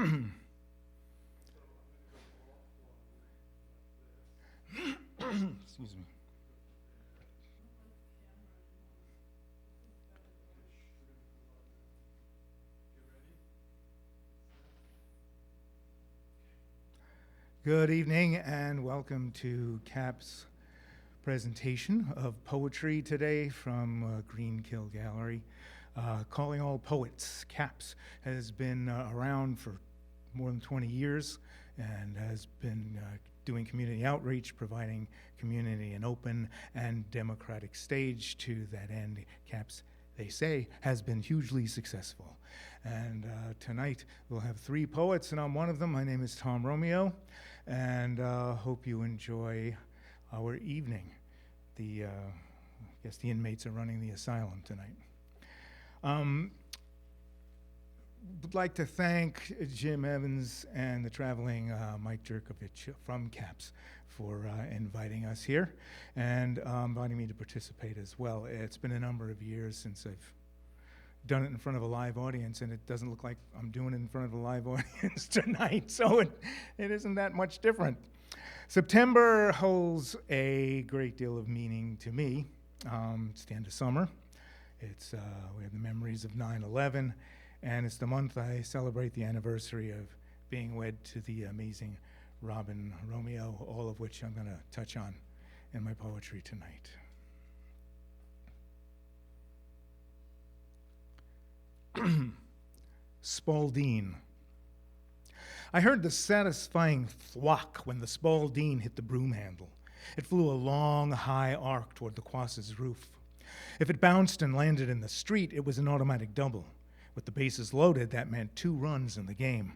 Excuse me. Good evening and welcome to CAP's presentation of poetry today from Greenkill Gallery. Calling All Poets. CAPS has been around for more than 20 years and has been doing community outreach, providing community an open and democratic stage. To that end, CAPS, they say, has been hugely successful. And tonight we'll have 3 poets, and I'm one of them. My name is Tom Romeo, and hope you enjoy our evening. I guess the inmates are running the asylum tonight. Would like to thank Jim Evans and the traveling Mike Jerkovich from CAPS for inviting us here and inviting me to participate as well. It's been a number of years since I've done it in front of a live audience, and it doesn't look like I'm doing it in front of a live audience tonight, so it isn't that much different. September holds a great deal of meaning to me. It's the end of summer. We have the memories of 9/11, and it's the month I celebrate the anniversary of being wed to the amazing Romeo, all of which I'm going to touch on in my poetry tonight. Spalding. I heard the satisfying thwack when the Spalding hit the broom handle. It flew a long, high arc toward the Quas's roof. If it bounced and landed in the street, it was an automatic double. With the bases loaded, that meant 2 runs in the game.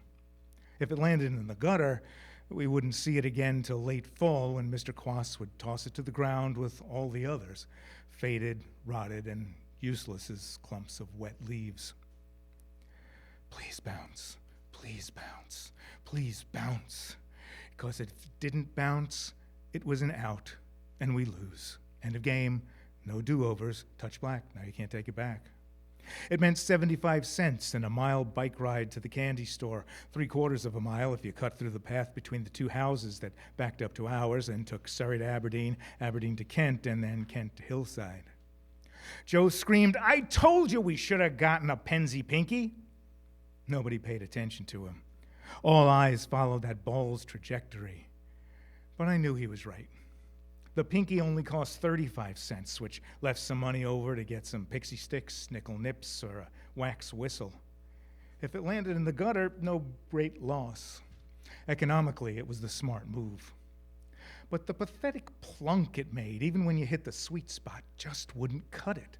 If it landed in the gutter, we wouldn't see it again till late fall when Mr. Quas would toss it to the ground with all the others, faded, rotted, and useless as clumps of wet leaves. Please bounce, please bounce, please bounce. Because if it didn't bounce, it was an out, and we lose. End of game, no do-overs, touch black, now you can't take it back. It meant 75 cents and a mile bike ride to the candy store, 3/4 of a mile if you cut through the path between the 2 houses that backed up to ours and took Surrey to Aberdeen, Aberdeen to Kent, and then Kent to Hillside. Joe screamed, "I told you we should have gotten a Penzy Pinky." Nobody paid attention to him. All eyes followed that ball's trajectory. But I knew he was right. The Pinky only cost 35 cents, which left some money over to get some pixie sticks, nickel nips, or a wax whistle. If it landed in the gutter, no great loss. Economically, it was the smart move. But the pathetic plunk it made, even when you hit the sweet spot, just wouldn't cut it.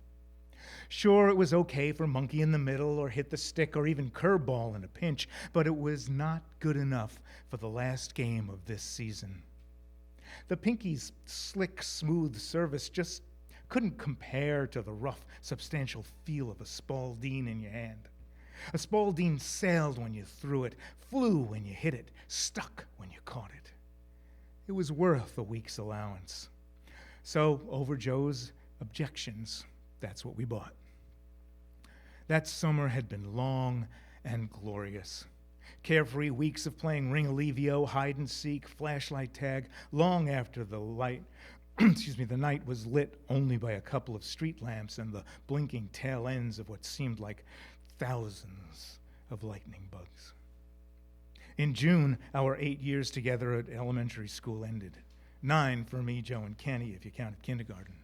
Sure, it was okay for monkey in the middle or hit the stick or even curveball in a pinch, but it was not good enough for the last game of this season. The Pinky's slick, smooth service just couldn't compare to the rough, substantial feel of a Spalding in your hand. A Spalding sailed when you threw it, flew when you hit it, stuck when you caught it. It was worth a week's allowance. So, over Joe's objections, that's what we bought. That summer had been long and glorious. Carefree weeks of playing ring alivio, hide and seek, flashlight tag, long after the night was lit only by a couple of street lamps and the blinking tail ends of what seemed like thousands of lightning bugs. In June, our 8 years together at elementary school ended. 9 for me, Joe, and Kenny, if you counted kindergarten.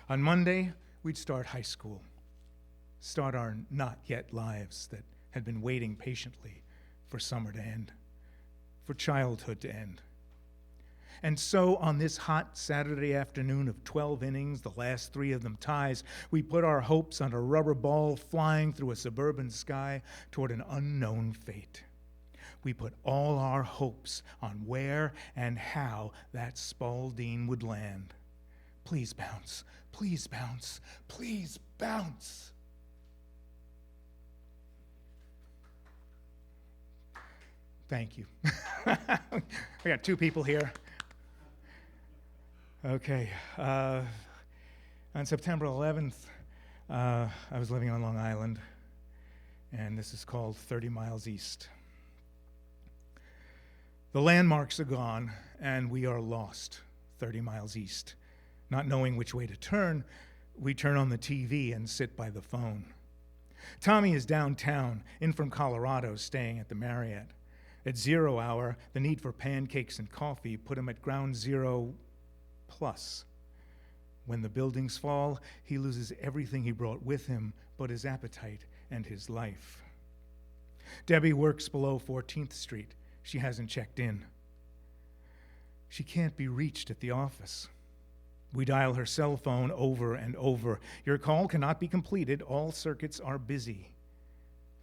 On Monday, we'd start high school, start our not-yet lives that had been waiting patiently for summer to end, for childhood to end. And so on this hot Saturday afternoon of 12 innings, the last 3 of them ties, we put our hopes on a rubber ball flying through a suburban sky toward an unknown fate. We put all our hopes on where and how that Spalding would land. Please bounce, please bounce, please bounce. Thank you. I got 2 people here. Okay. On September 11th, I was living on Long Island, and this is called 30 Miles East. The landmarks are gone, and we are lost 30 miles east. Not knowing which way to turn, we turn on the TV and sit by the phone. Tommy is downtown, in from Colorado, staying at the Marriott. At 0 hour, the need for pancakes and coffee put him at ground zero plus. When the buildings fall, he loses everything he brought with him but his appetite and his life. Debbie works below 14th Street. She hasn't checked in. She can't be reached at the office. We dial her cell phone over and over. Your call cannot be completed. All circuits are busy.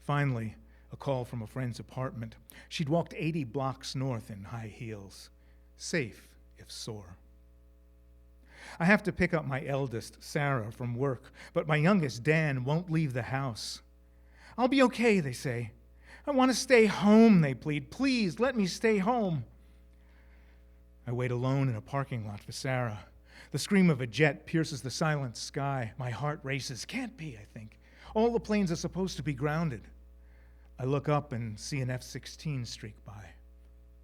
Finally, a call from a friend's apartment. She'd walked 80 blocks north in high heels. Safe, if sore. I have to pick up my eldest, Sarah, from work, but my youngest, Dan, won't leave the house. I'll be okay, they say. I want to stay home, they plead. Please, let me stay home. I wait alone in a parking lot for Sarah. The scream of a jet pierces the silent sky. My heart races. Can't be, I think. All the planes are supposed to be grounded. I look up and see an F-16 streak by.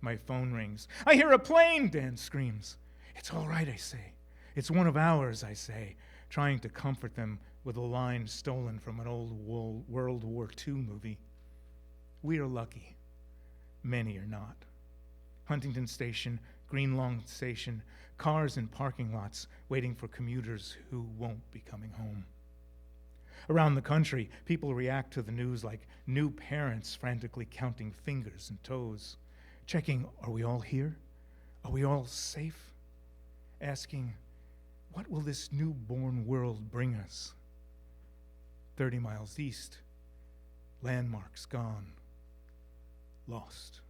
My phone rings. I hear a plane, Dan screams. It's all right, I say. It's one of ours, I say, trying to comfort them with a line stolen from an old World War II movie. We are lucky. Many are not. Huntington Station, Green Lawn Station, cars in parking lots waiting for commuters who won't be coming home. Around the country, people react to the news like new parents frantically counting fingers and toes, checking, are we all here? Are we all safe? Asking, what will this newborn world bring us? 30 miles east, landmarks gone, lost.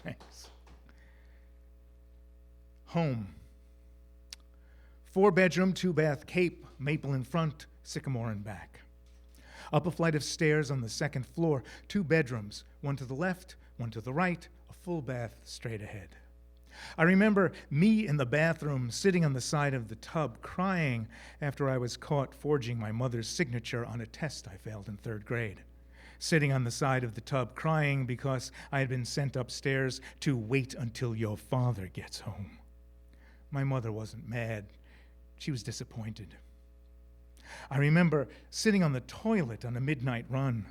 Thanks. Home. 4-bedroom, 2-bath, Cape, maple in front, sycamore in back. Up a flight of stairs on the second floor, 2 bedrooms, one to the left, one to the right, a full bath straight ahead. I remember me in the bathroom sitting on the side of the tub crying after I was caught forging my mother's signature on a test I failed in 3rd grade. Sitting on the side of the tub crying because I had been sent upstairs to wait until your father gets home. My mother wasn't mad. She was disappointed. I remember sitting on the toilet on a midnight run.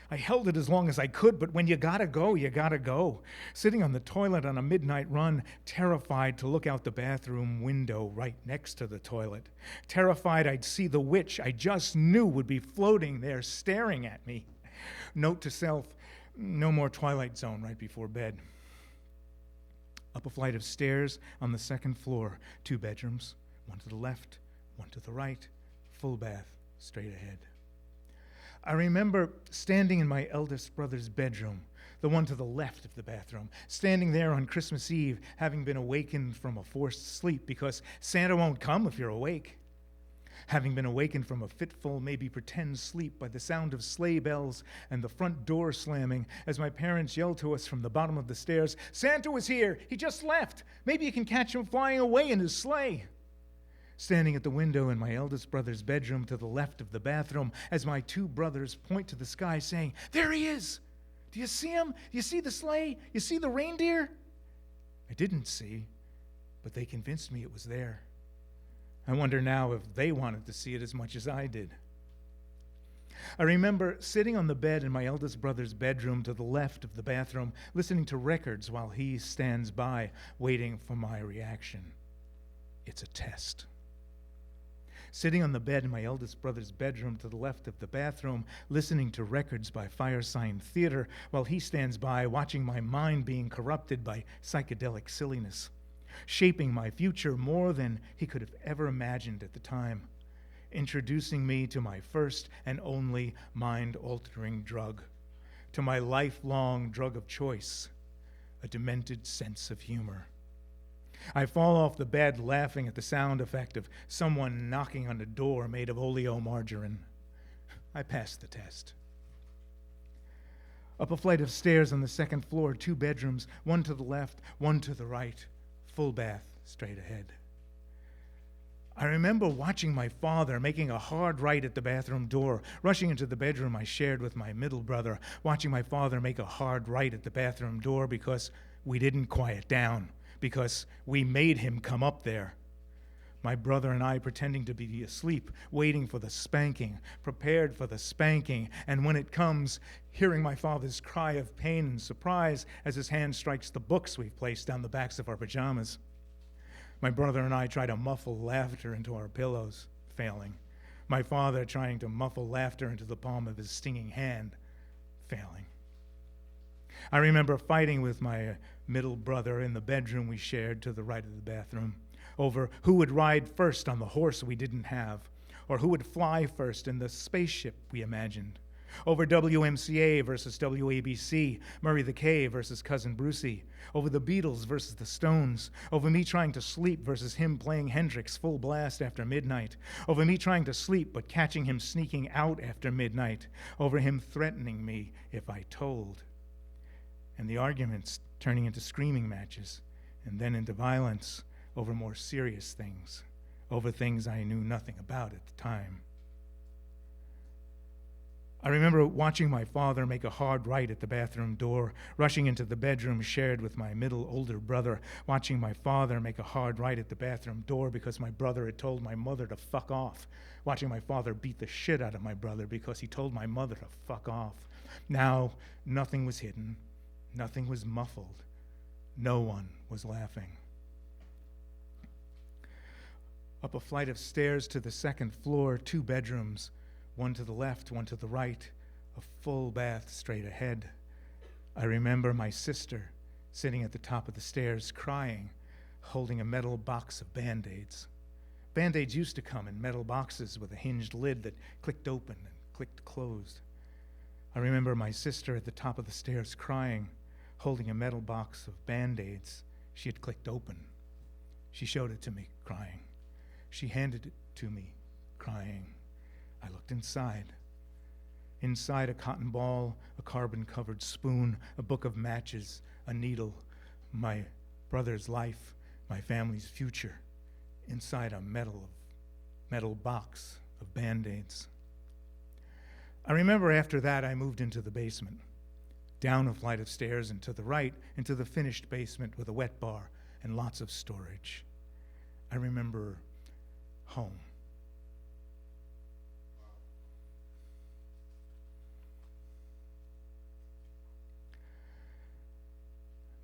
I held it as long as I could, but when you gotta go, you gotta go. Sitting on the toilet on a midnight run, terrified to look out the bathroom window right next to the toilet. Terrified I'd see the witch I just knew would be floating there staring at me. Note to self, no more Twilight Zone right before bed. Up a flight of stairs on the 2nd floor, 2 bedrooms, one to the left, one to the right, full bath, straight ahead. I remember standing in my eldest brother's bedroom, the one to the left of the bathroom, standing there on Christmas Eve, having been awakened from a forced sleep because Santa won't come if you're awake. Having been awakened from a fitful, maybe pretend sleep by the sound of sleigh bells and the front door slamming as my parents yelled to us from the bottom of the stairs, Santa was here, he just left. Maybe you can catch him flying away in his sleigh. Standing at the window in my eldest brother's bedroom to the left of the bathroom as my 2 brothers point to the sky saying, there he is. Do you see him? Do you see the sleigh? You see the reindeer? I didn't see, but they convinced me it was there. I wonder now if they wanted to see it as much as I did. I remember sitting on the bed in my eldest brother's bedroom to the left of the bathroom, listening to records while he stands by, waiting for my reaction. It's a test. Sitting on the bed in my eldest brother's bedroom to the left of the bathroom, listening to records by Firesign Theater, while he stands by, watching my mind being corrupted by psychedelic silliness, shaping my future more than he could have ever imagined at the time, introducing me to my first and only mind-altering drug, to my lifelong drug of choice, a demented sense of humor. I fall off the bed laughing at the sound effect of someone knocking on a door made of oleomargarine. I passed the test. Up a flight of stairs on the 2nd floor, 2 bedrooms, one to the left, one to the right, full bath straight ahead. I remember watching my father making a hard right at the bathroom door, rushing into the bedroom I shared with my middle brother, watching my father make a hard right at the bathroom door because we didn't quiet down, because we made him come up there. My brother and I pretending to be asleep, waiting for the spanking, prepared for the spanking, and when it comes, hearing my father's cry of pain and surprise as his hand strikes the books we've placed down the backs of our pajamas. My brother and I try to muffle laughter into our pillows, failing. My father trying to muffle laughter into the palm of his stinging hand, failing. I remember fighting with my middle brother in the bedroom we shared to the right of the bathroom over who would ride first on the horse we didn't have, or who would fly first in the spaceship we imagined, over WMCA versus WABC, Murray the K versus Cousin Brucey, over the Beatles versus the Stones, over me trying to sleep versus him playing Hendrix full blast after midnight, over me trying to sleep but catching him sneaking out after midnight, over him threatening me if I told. And the arguments turning into screaming matches, and then into violence over more serious things, over things I knew nothing about at the time. I remember watching my father make a hard right at the bathroom door, rushing into the bedroom shared with my middle older brother, watching my father make a hard right at the bathroom door because my brother had told my mother to fuck off, watching my father beat the shit out of my brother because he told my mother to fuck off. Now, nothing was hidden, nothing was muffled, no one was laughing. Up a flight of stairs to the second floor, 2 bedrooms, one to the left, one to the right, a full bath straight ahead. I remember my sister sitting at the top of the stairs crying, holding a metal box of Band-Aids. Band-Aids used to come in metal boxes with a hinged lid that clicked open and clicked closed. I remember my sister at the top of the stairs crying, holding a metal box of Band-Aids she had clicked open. She showed it to me, crying. She handed it to me, crying. I looked inside. Inside, a cotton ball, a carbon-covered spoon, a book of matches, a needle, my brother's life, my family's future. Inside a metal box of Band-Aids. I remember after that I moved into the basement, down a flight of stairs and to the right into the finished basement with a wet bar and lots of storage. I remember home.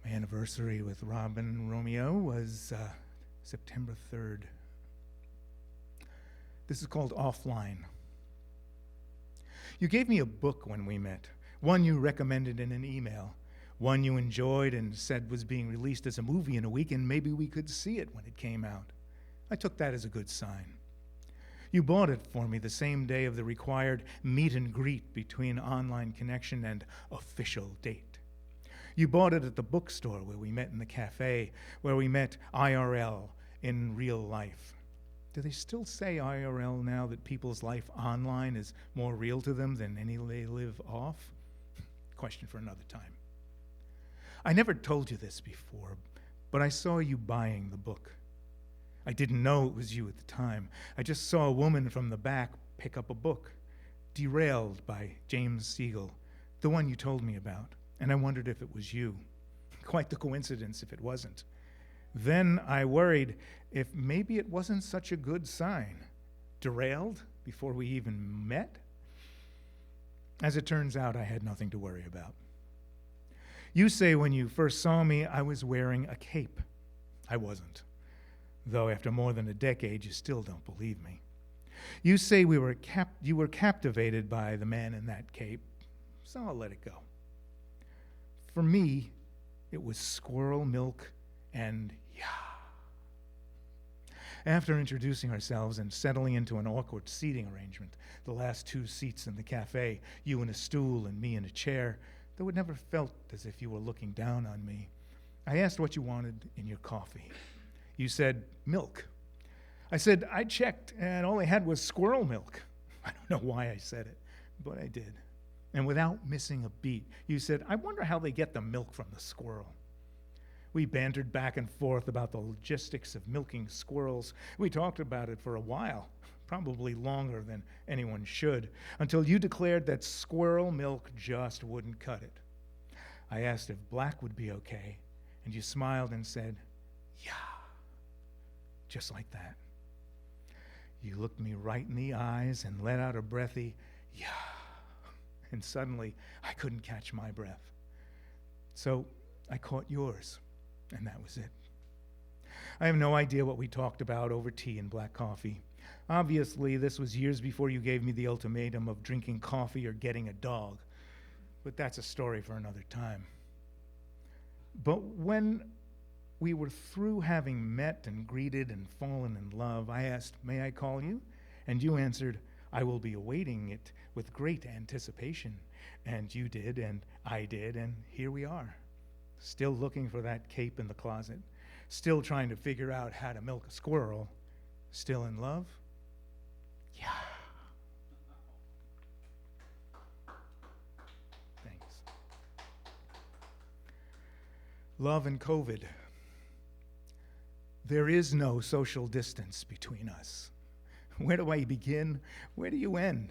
My anniversary with Robin and Romeo was September 3rd. This is called Offline. You gave me a book when we met, one you recommended in an email, one you enjoyed and said was being released as a movie in a week, and maybe we could see it when it came out. I took that as a good sign. You bought it for me the same day of the required meet and greet between online connection and official date. You bought it at the bookstore where we met in the cafe, where we met IRL in real life. Do they still say IRL now that people's life online is more real to them than any they live off? Question for another time. I never told you this before, but I saw you buying the book. I didn't know it was you at the time. I just saw a woman from the back pick up a book, Derailed by James Siegel, the one you told me about. And I wondered if it was you. Quite the coincidence if it wasn't. Then I worried if maybe it wasn't such a good sign. Derailed before we even met? As it turns out, I had nothing to worry about. You say when you first saw me, I was wearing a cape. I wasn't. Though after more than a decade, you still don't believe me. You say you were captivated by the man in that cape, so I'll let it go. For me, it was squirrel milk and yeah. After introducing ourselves and settling into an awkward seating arrangement, the last 2 seats in the cafe, you in a stool and me in a chair, though it never felt as if you were looking down on me, I asked what you wanted in your coffee. You said, milk. I said, I checked, and all I had was squirrel milk. I don't know why I said it, but I did. And without missing a beat, you said, I wonder how they get the milk from the squirrel. We bantered back and forth about the logistics of milking squirrels. We talked about it for a while, probably longer than anyone should, until you declared that squirrel milk just wouldn't cut it. I asked if black would be okay, and you smiled and said, yeah, just like that. You looked me right in the eyes and let out a breathy, yeah, and suddenly I couldn't catch my breath. So I caught yours, and that was it. I have no idea what we talked about over tea and black coffee. Obviously, this was years before you gave me the ultimatum of drinking coffee or getting a dog, but that's a story for another time. But when we were through having met and greeted and fallen in love, I asked, may I call you? And you answered, I will be awaiting it with great anticipation. And you did, and I did, and here we are. Still looking for that cape in the closet. Still trying to figure out how to milk a squirrel. Still in love? Yeah. Thanks. Love and COVID. There is no social distance between us. Where do I begin? Where do you end?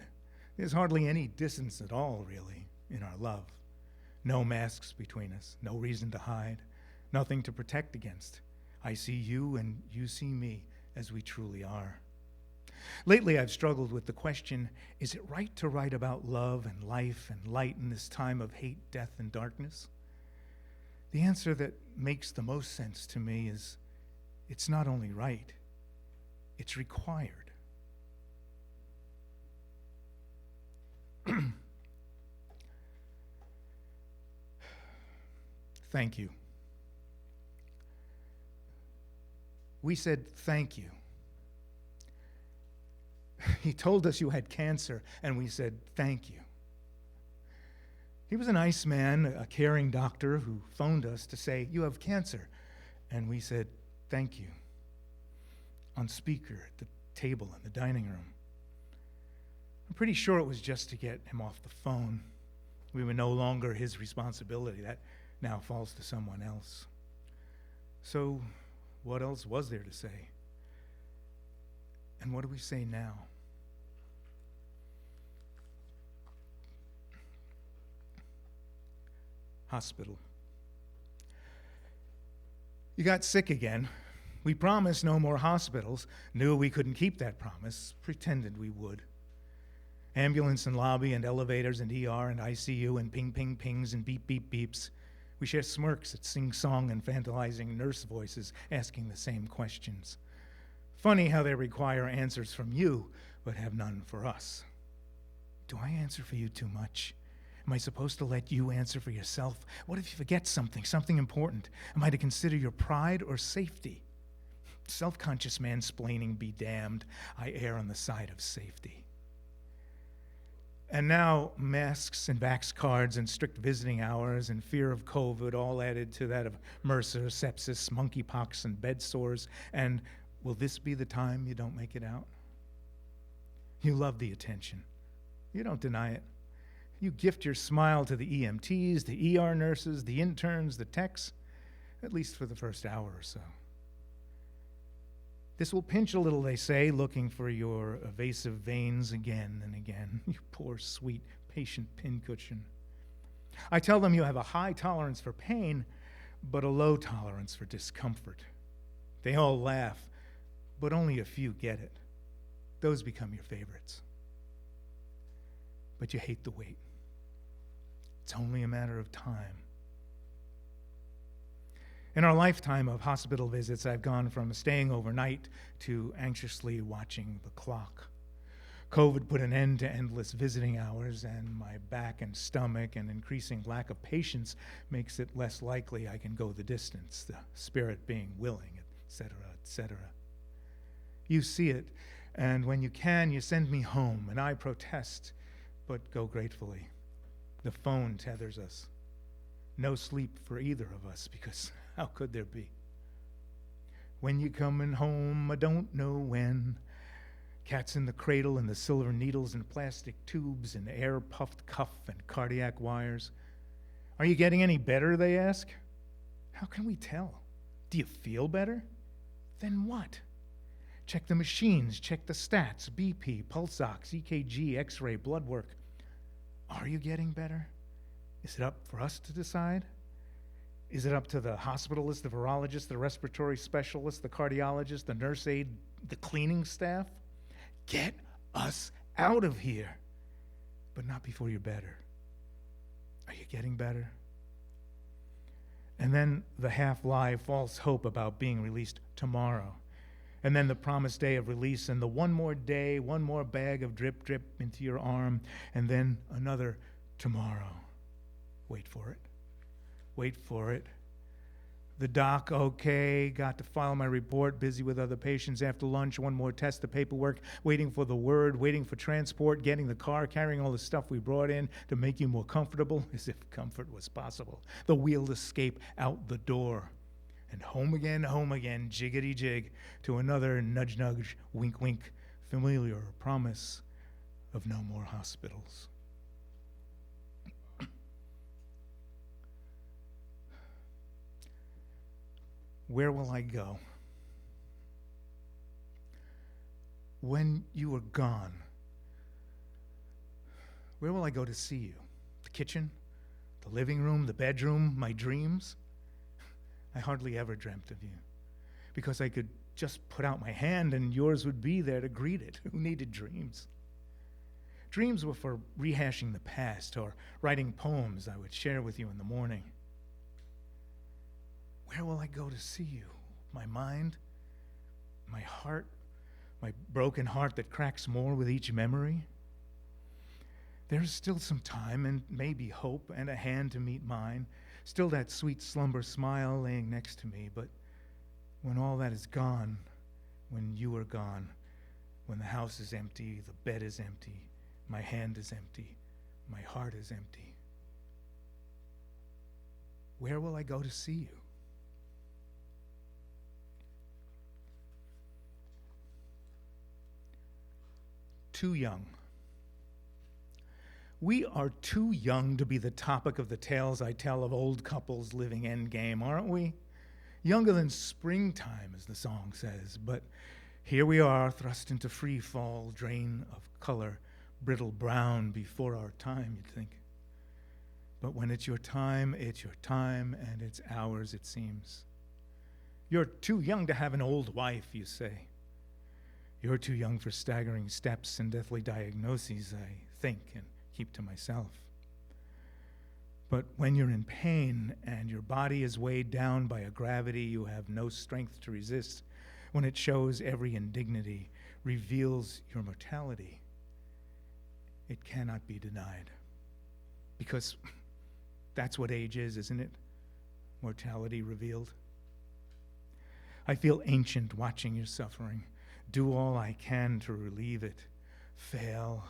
There's hardly any distance at all, really, in our love. No masks between us, no reason to hide, nothing to protect against. I see you and you see me as we truly are. Lately, I've struggled with the question, is it right to write about love and life and light in this time of hate, death, and darkness? The answer that makes the most sense to me is, it's not only right, it's required. Thank you. We said thank you. He told us you had cancer, and we said thank you. He was a nice man, a caring doctor who phoned us to say, you have cancer, and we said thank you. On speaker at the table in the dining room. I'm pretty sure it was just to get him off the phone. We were no longer his responsibility. That now falls to someone else. So what else was there to say? And what do we say now? Hospital. You got sick again. We promised no more hospitals, knew we couldn't keep that promise, pretended we would. Ambulance and lobby and elevators and ER and ICU and ping ping pings and beep beep beeps. We share smirks at sing-song and fantasizing nurse voices asking the same questions. Funny how they require answers from you, but have none for us. Do I answer for you too much? Am I supposed to let you answer for yourself? What if you forget something important? Am I to consider your pride or safety? Self-conscious mansplaining be damned. I err on the side of safety. And now masks and vax cards and strict visiting hours and fear of COVID all added to that of MRSA, sepsis, monkeypox, and bed sores. And will this be the time you don't make it out? You love the attention. You don't deny it. You gift your smile to the EMTs, the ER nurses, the interns, the techs, at least for the first hour or so. This will pinch a little, they say, looking for your evasive veins again and again. You poor, sweet, patient pincushion. I tell them you have a high tolerance for pain, but a low tolerance for discomfort. They all laugh, but only a few get it. Those become your favorites. But you hate the wait. It's only a matter of time. In our lifetime of hospital visits, I've gone from staying overnight to anxiously watching the clock. COVID put an end to endless visiting hours, and my back and stomach and increasing lack of patience makes it less likely I can go the distance, the spirit being willing, etc., etc. You see it, and when you can, you send me home, and I protest, but go gratefully. The phone tethers us. No sleep for either of us, because how could there be? When you coming home, I don't know when. Cats in the cradle and the silver needles and plastic tubes and air-puffed cuff and cardiac wires. Are you getting any better, they ask? How can we tell? Do you feel better? Then what? Check the machines, check the stats, BP, pulse ox, EKG, X-ray, blood work. Are you getting better? Is it up for us to decide? Is it up to the hospitalist, the virologist, the respiratory specialist, the cardiologist, the nurse aide, the cleaning staff? Get us out of here. But not before you're better. Are you getting better? And then the half-lie, false hope about being released tomorrow. And then the promised day of release, and the one more day, one more bag of drip, drip into your arm, and then another tomorrow. Wait for it. Wait for it. The doc, okay, got to file my report, busy with other patients after lunch, one more test, the paperwork, waiting for the word, waiting for transport, getting the car, carrying all the stuff we brought in to make you more comfortable, as if comfort was possible. The wheeled escape out the door. And home again, jiggity jig, to another nudge nudge, wink wink, familiar promise of no more hospitals. Where will I go? When you are gone, where will I go to see you? The kitchen? The living room? The bedroom? My dreams? I hardly ever dreamt of you, because I could just put out my hand and yours would be there to greet it. Who needed dreams? Dreams were for rehashing the past or writing poems I would share with you in the morning. Where will I go to see you? My mind? My heart? My broken heart that cracks more with each memory? There's still some time and maybe hope and a hand to meet mine. Still that sweet slumber smile laying next to me. But when all that is gone, when you are gone, when the house is empty, the bed is empty, my hand is empty, my heart is empty, where will I go to see you? Too young. We are too young to be the topic of the tales I tell of old couples living endgame, aren't we? Younger than springtime, as the song says, but here we are, thrust into free fall, drain of color, brittle brown before our time, you'd think. But when it's your time, and it's ours, it seems. You're too young to have an old wife, you say. You're too young for staggering steps and deathly diagnoses, I think, and keep to myself. But when you're in pain and your body is weighed down by a gravity you have no strength to resist, when it shows every indignity, reveals your mortality, it cannot be denied. Because that's what age is, isn't it? Mortality revealed. I feel ancient watching your suffering. Do all I can to relieve it. Fail,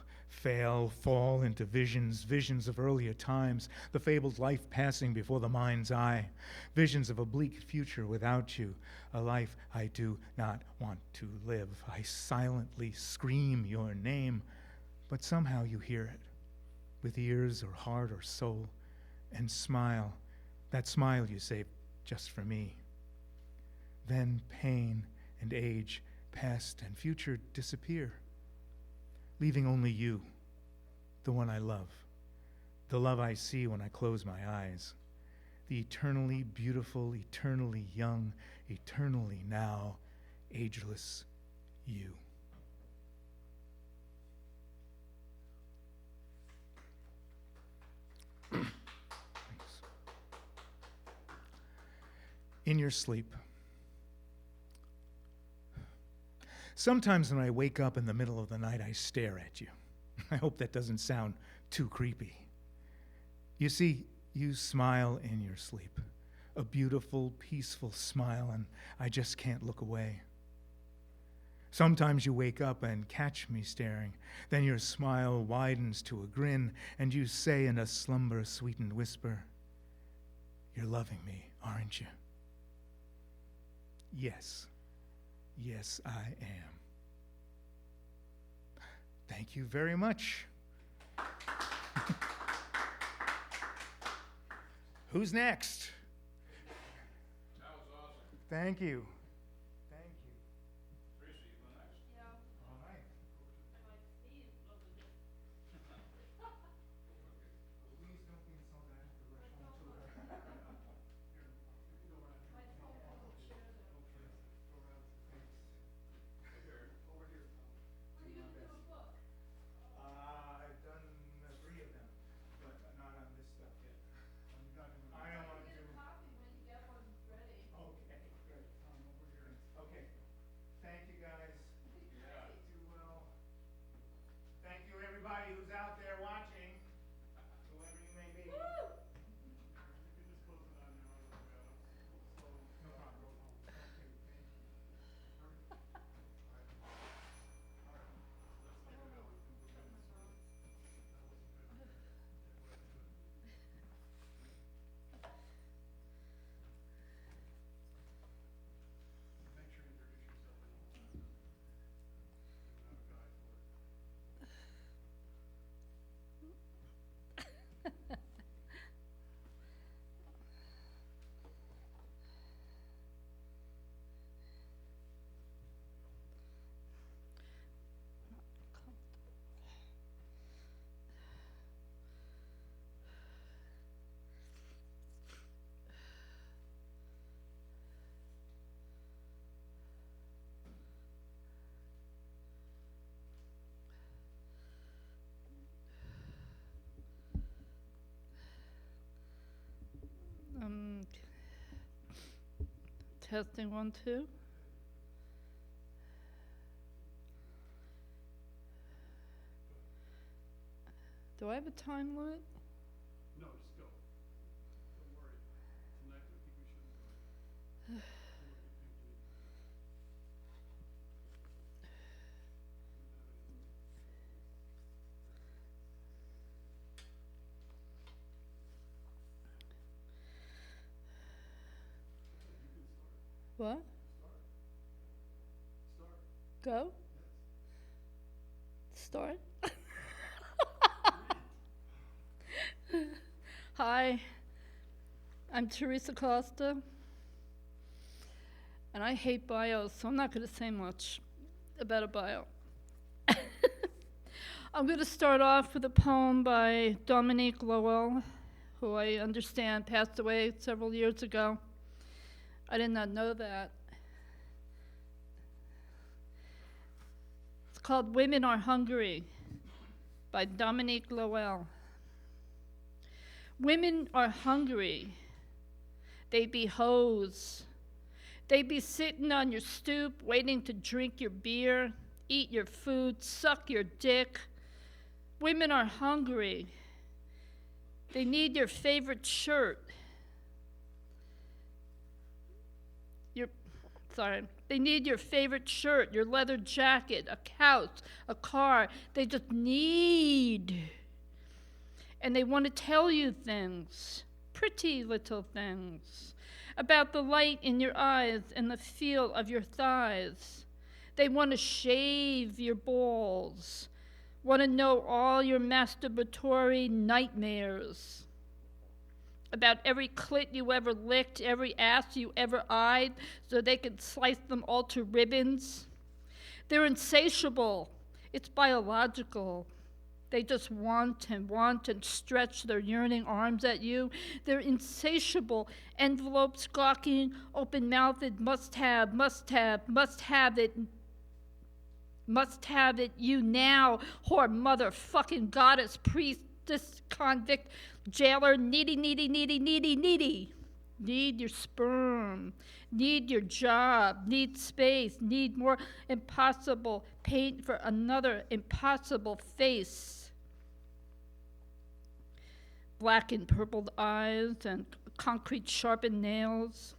fall into visions of earlier times, the fabled life passing before the mind's eye, visions of a bleak future without you, a life I do not want to live. I silently scream your name, but somehow you hear it, with ears or heart or soul, and smile, that smile you saved just for me. Then pain and age, past and future disappear, leaving only you, the one I love, the love I see when I close my eyes, the eternally beautiful, eternally young, eternally now, ageless you. In your sleep. Sometimes when I wake up in the middle of the night, I stare at you. I hope that doesn't sound too creepy. You see, you smile in your sleep, a beautiful, peaceful smile, and I just can't look away. Sometimes you wake up and catch me staring. Then your smile widens to a grin, and you say in a slumber-sweetened whisper, "You're loving me, aren't you?" Yes. Yes, I am. Thank you very much. Who's next? Thank you. Thank you. Teresa, you go next? Yeah. All right. I like Steve. Please don't be insulted. I have to rush home to her. Here, if you go around here. My phone won't share though. Oh, Teresa, go around. Thanks. Over here, Tom. What are you gonna do a book? I've done 3 of them, but not on this stuff yet. You're not doing I don't You want to get do. a copy when you get one ready. Okay, good. Tom, over here. Okay. Thank you, guys. Yeah. Do well. Thank you, everybody who's out there watching, whoever you may be. Woo! You can just close it on your own, Romeo. So, No problem. go home. Okay, thank you. Hurry. All right. All right. Let's take it out. We're Shut getting my started. mouth. That wasn't good. Yeah, go ahead, do it. Make sure you introduce yourself in all time. You don't have a guy for it. Testing 1, 2. Do I have a time limit? No, just go. Don't worry. Tonight, I think we shouldn't worry. Do what you think you need to do. You don't have any. You can start. What? Start. Go? Yes. Start? Hi, I'm Teresa Costa, and I hate bios, so I'm not going to say much about a bio. I'm going to start off with a poem by Dominique Lowell, who I understand passed away several years ago. I did not know that. It's called Women Are Hungry by Dominique Lowell. Women are hungry. They be hoes. They be sitting on your stoop waiting to drink your beer, eat your food, suck your dick. Women are hungry. They need your favorite shirt. They need your favorite shirt, your leather jacket, a couch, a car. They just need. And they want to tell you things, pretty little things, about the light in your eyes and the feel of your thighs. They want to shave your balls, want to know all your masturbatory nightmares, about every clit you ever licked, every ass you ever eyed, so they can slice them all to ribbons. They're insatiable. It's biological. They just want and stretch their yearning arms at you. They're insatiable, envelopes gawking, open-mouthed, must have it, you now, whore, motherfucking goddess, priestess, convict, jailer, needy. Need your sperm, need your job, need space, need more impossible paint for another impossible face. Black and purpled eyes and concrete sharpened nails,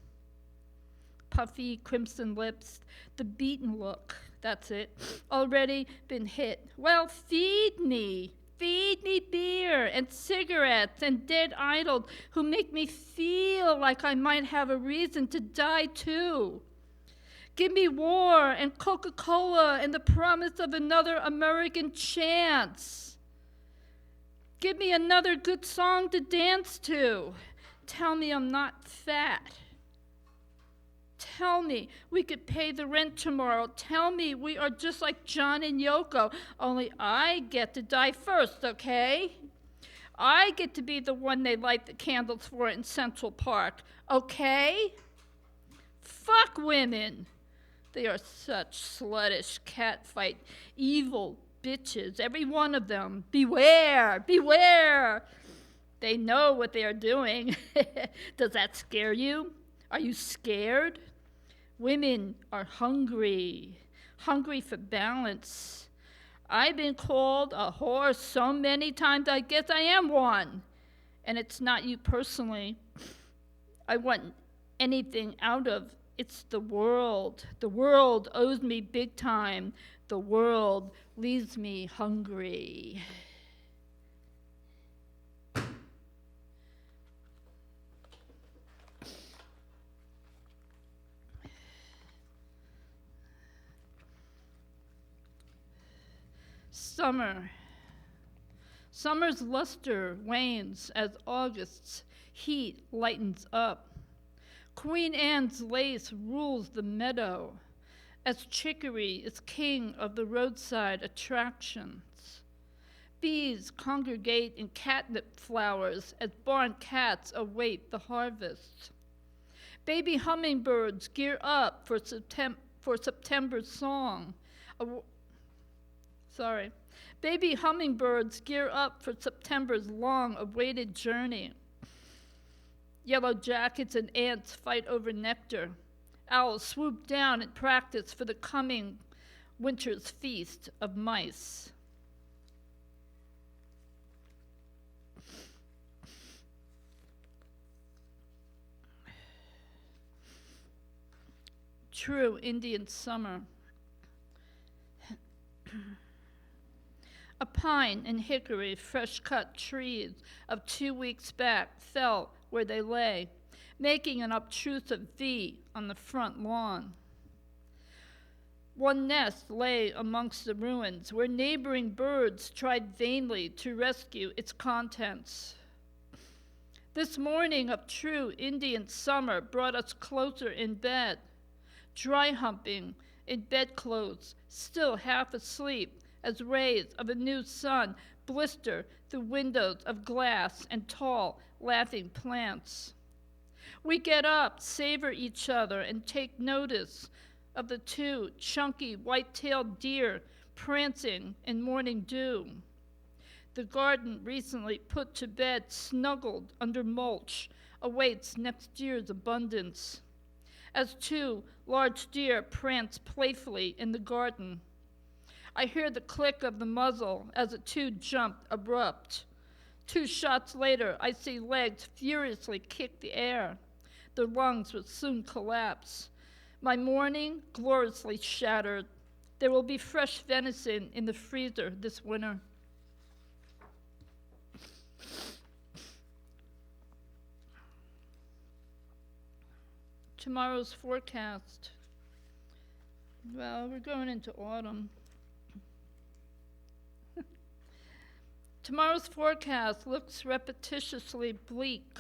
puffy crimson lips, the beaten look, that's it, already been hit. Well, feed me beer and cigarettes and dead idols who make me feel like I might have a reason to die too. Give me war and Coca-Cola and the promise of another American chance. Give me another good song to dance to. Tell me I'm not fat. Tell me we could pay the rent tomorrow. Tell me we are just like John and Yoko, only I get to die first, okay? I get to be the one they light the candles for in Central Park, okay? Fuck women. They are such sluttish, catfight, evil bitches, every one of them. Beware, beware. They know what they are doing. Does that scare you? Are you scared? Women are hungry for balance. I've been called a whore so many times, I guess I am one. And it's not you personally. I want anything out of it's the world. The world owes me big time. The world leaves me hungry. Summer. Summer's luster wanes as August's heat lightens up. Queen Anne's lace rules the meadow, as chicory is king of the roadside attractions. Bees congregate in catnip flowers as barn cats await the harvest. Baby hummingbirds gear up for September's song. Baby hummingbirds gear up for September's long-awaited journey. Yellow jackets and ants fight over nectar. Owls swoop down and practice for the coming winter's feast of mice. True Indian summer. A pine and hickory, fresh-cut trees of 2 weeks back, fell where they lay, making an obtrusive V on the front lawn. One nest lay amongst the ruins, where neighboring birds tried vainly to rescue its contents. This morning of true Indian summer brought us closer in bed, dry humping in bedclothes, still half asleep, as rays of a new sun blister through windows of glass and tall, laughing plants. We get up, savor each other, and take notice of the 2 chunky white-tailed deer prancing in morning dew. The garden, recently put to bed, snuggled under mulch, awaits next year's abundance. As 2 large deer prance playfully in the garden, I hear the click of the muzzle as the 2 jump abrupt. 2 shots later, I see legs furiously kick the air. Their lungs will soon collapse. My morning gloriously shattered. There will be fresh venison in the freezer this winter. Tomorrow's forecast. Well, we're going into autumn. Tomorrow's forecast looks repetitiously bleak.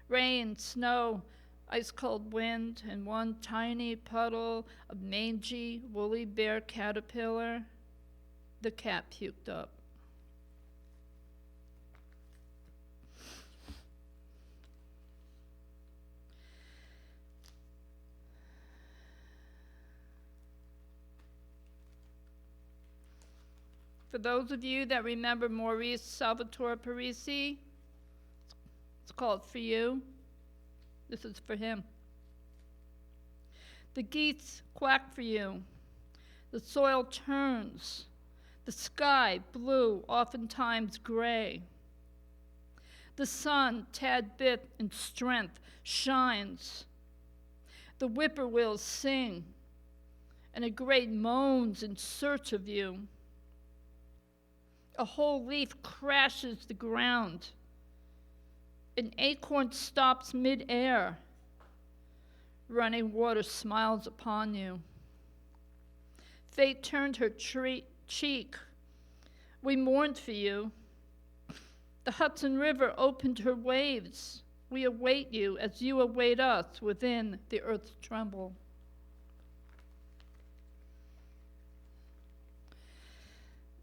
Rain, snow, ice-cold wind, and one tiny puddle of mangy, woolly bear caterpillar. The cat puked up. For those of you that remember Maurice Salvatore Parisi, it's called For You. This is for him. The geese quack for you. The soil turns. The sky blue, oftentimes gray. The sun, tad bit in strength, shines. The whippoorwills sing, and a great moans in search of you. A whole leaf crashes the ground. An acorn stops mid-air. Running water smiles upon you. Fate turned her cheek. We mourned for you. The Hudson River opened her waves. We await you as you await us within the earth's tremble.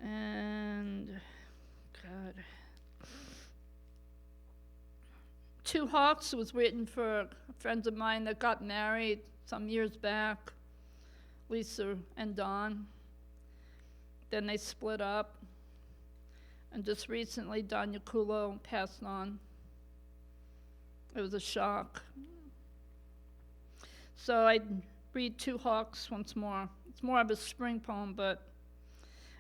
And, God. Two Hawks was written for friends of mine that got married some years back, Lisa and Don. Then they split up. And just recently, Don Yaculo passed on. It was a shock. So I read Two Hawks once more. It's more of a spring poem, but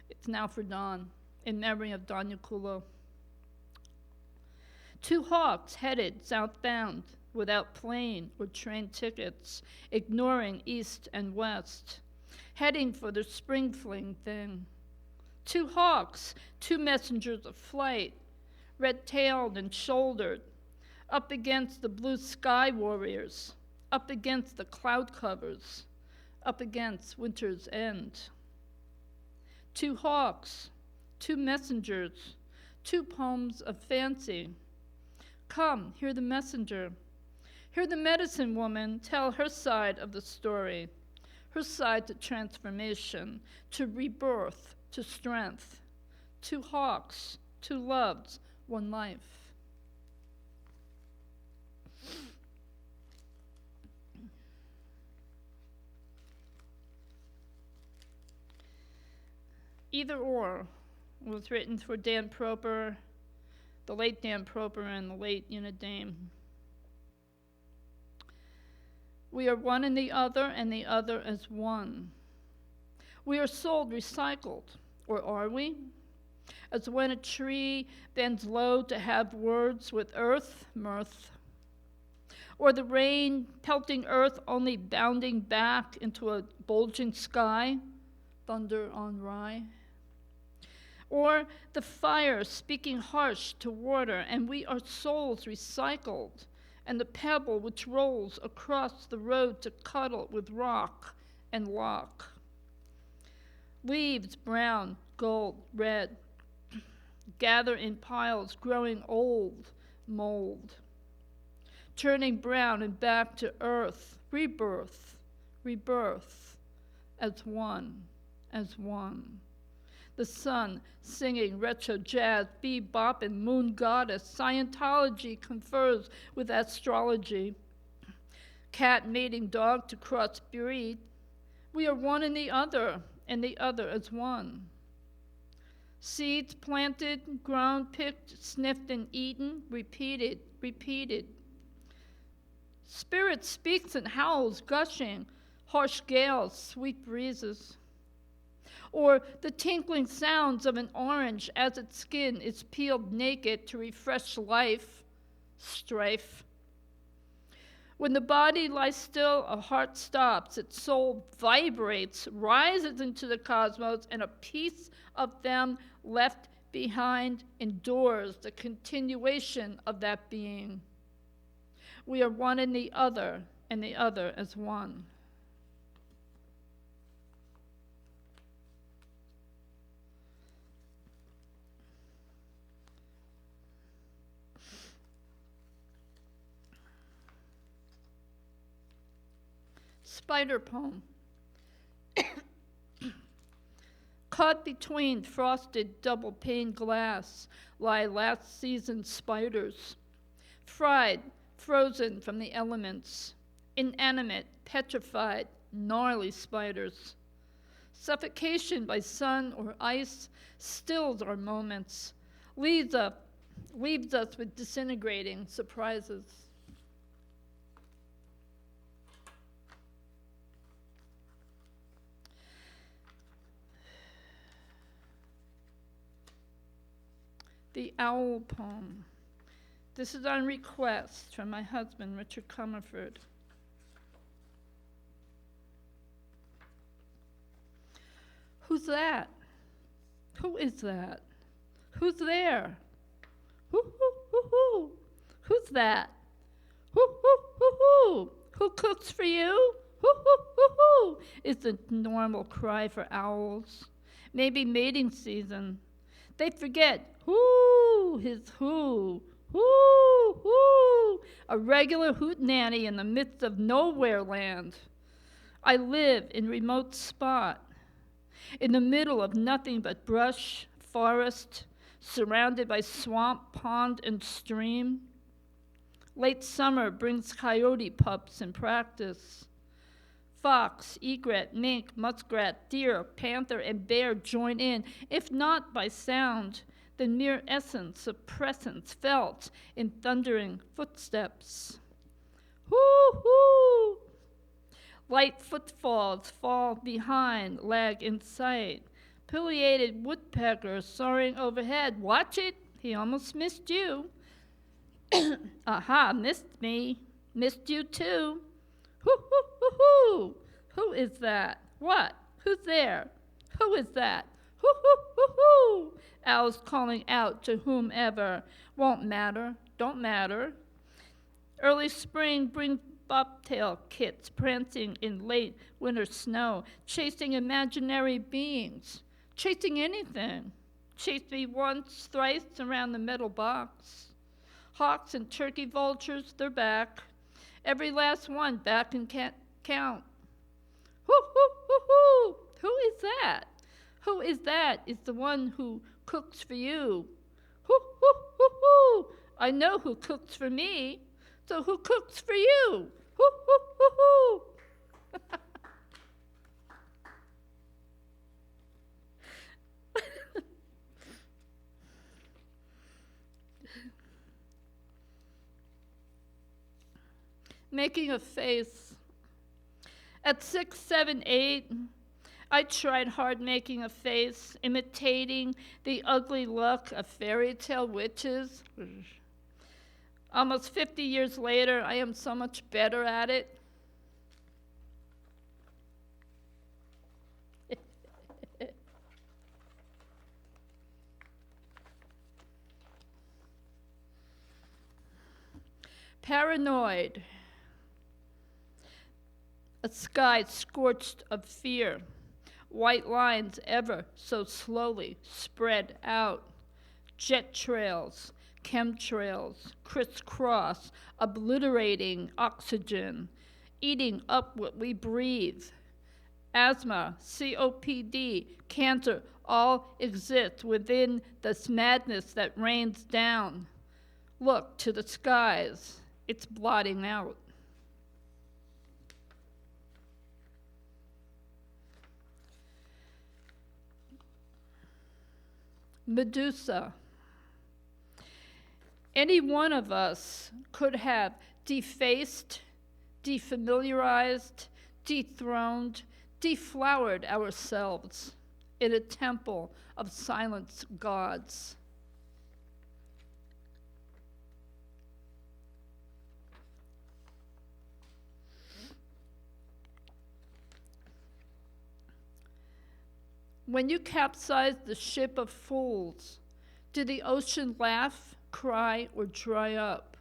it's now for Don, in memory of Don Yaculo. Two hawks headed southbound without plane or train tickets, ignoring east and west, heading for the spring fling thing. Two hawks, two messengers of flight, red-tailed and shouldered, up against the blue sky warriors, up against the cloud covers, up against winter's end. Two hawks, two messengers, two poems of fancy. Come, hear the messenger. Hear the medicine woman tell her side of the story, her side to transformation, to rebirth, to strength. Two hawks, two loves, one life. Either Or was written for Dan Proper, the late Dan Proper, and the late Una Dame. We are one in the other, and the other as one. We are sold recycled, or are we? As when a tree bends low to have words with earth, mirth. Or the rain pelting earth only bounding back into a bulging sky, thunder on rye. Or the fire speaking harsh to water, and we are souls recycled, and the pebble which rolls across the road to cuddle with rock and lock. Leaves brown, gold, red, gather in piles, growing old, mold, turning brown and back to earth, rebirth, rebirth, as one, as one. The sun singing retro jazz, bebop and moon goddess. Scientology confers with astrology. Cat mating dog to crossbreed. We are one in the other, and the other is one. Seeds planted, grown, picked, sniffed, and eaten, repeated, repeated. Spirit speaks and howls, gushing, harsh gales, sweet breezes. Or the tinkling sounds of an orange as its skin is peeled naked to refresh life, strife. When the body lies still, a heart stops, its soul vibrates, rises into the cosmos, and a piece of them left behind endures the continuation of that being. We are one in the other, and the other as one. Spider poem. Caught between frosted double-pane glass lie last season's spiders, fried, frozen from the elements, inanimate, petrified, gnarly spiders. Suffocation by sun or ice stills our moments, leaves us with disintegrating surprises. The Owl poem. This is on request from my husband, Richard Comerford. Who's that? Who is that? Who's there? Who? Who's that? Who? Who cooks for you? Who? Is the normal cry for owls. Maybe mating season. They forget who is who. Whoo, whoo, a regular hootenanny in the midst of nowhere land. I live in remote spot, in the middle of nothing but brush, forest, surrounded by swamp, pond, and stream. Late summer brings coyote pups in practice. Fox, egret, mink, muskrat, deer, panther, and bear join in, if not by sound, the mere essence of presence felt in thundering footsteps. Hoo-hoo! Light footfalls fall behind, lag in sight. Pileated woodpecker soaring overhead. Watch it, he almost missed you. Aha, missed me. Missed you too. Hoo-hoo-hoo-hoo! Who is that? What? Who's there? Who is that? Hoo-hoo-hoo-hoo! Owls calling out to whomever. Won't matter, don't matter. Early spring brings bobtail kits prancing in late winter snow, chasing imaginary beings, chasing anything. Chased me once, thrice around the metal box. Hawks and turkey vultures, they're back. Every last one back and can't count. Hoo-hoo-hoo-hoo! Who is that? Who is that? Is the one who cooks for you. Hoo-hoo-hoo-hoo! I know who cooks for me. So who cooks for you? Hoo-hoo-hoo-hoo! Making a face. At 6, 7, 8, I tried hard making a face, imitating the ugly look of fairy tale witches. Almost 50 years later, I am so much better at it. Paranoid. A sky scorched of fear. White lines ever so slowly spread out. Jet trails, chemtrails, crisscross, obliterating oxygen, eating up what we breathe. Asthma, COPD, cancer, all exist within this madness that rains down. Look to the skies, it's blotting out. Medusa. Any one of us could have defaced, defamiliarized, dethroned, deflowered ourselves in a temple of silent gods. When you capsize the ship of fools, did the ocean laugh, cry, or dry up?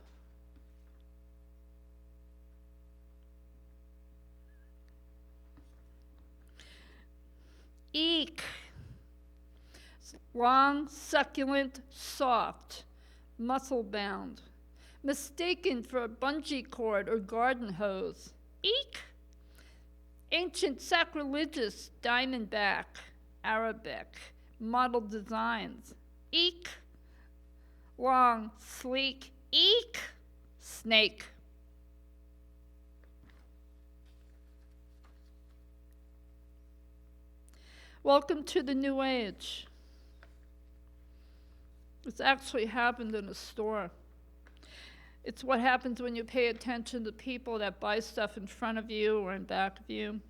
Eek. Long, succulent, soft, muscle-bound, mistaken for a bungee cord or garden hose. Eek. Ancient sacrilegious diamondback, Arabic, model designs. Eek. Long, sleek, eek, snake. Welcome to the New Age. It's actually happened in a store. It's what happens when you pay attention to people that buy stuff in front of you or in back of you.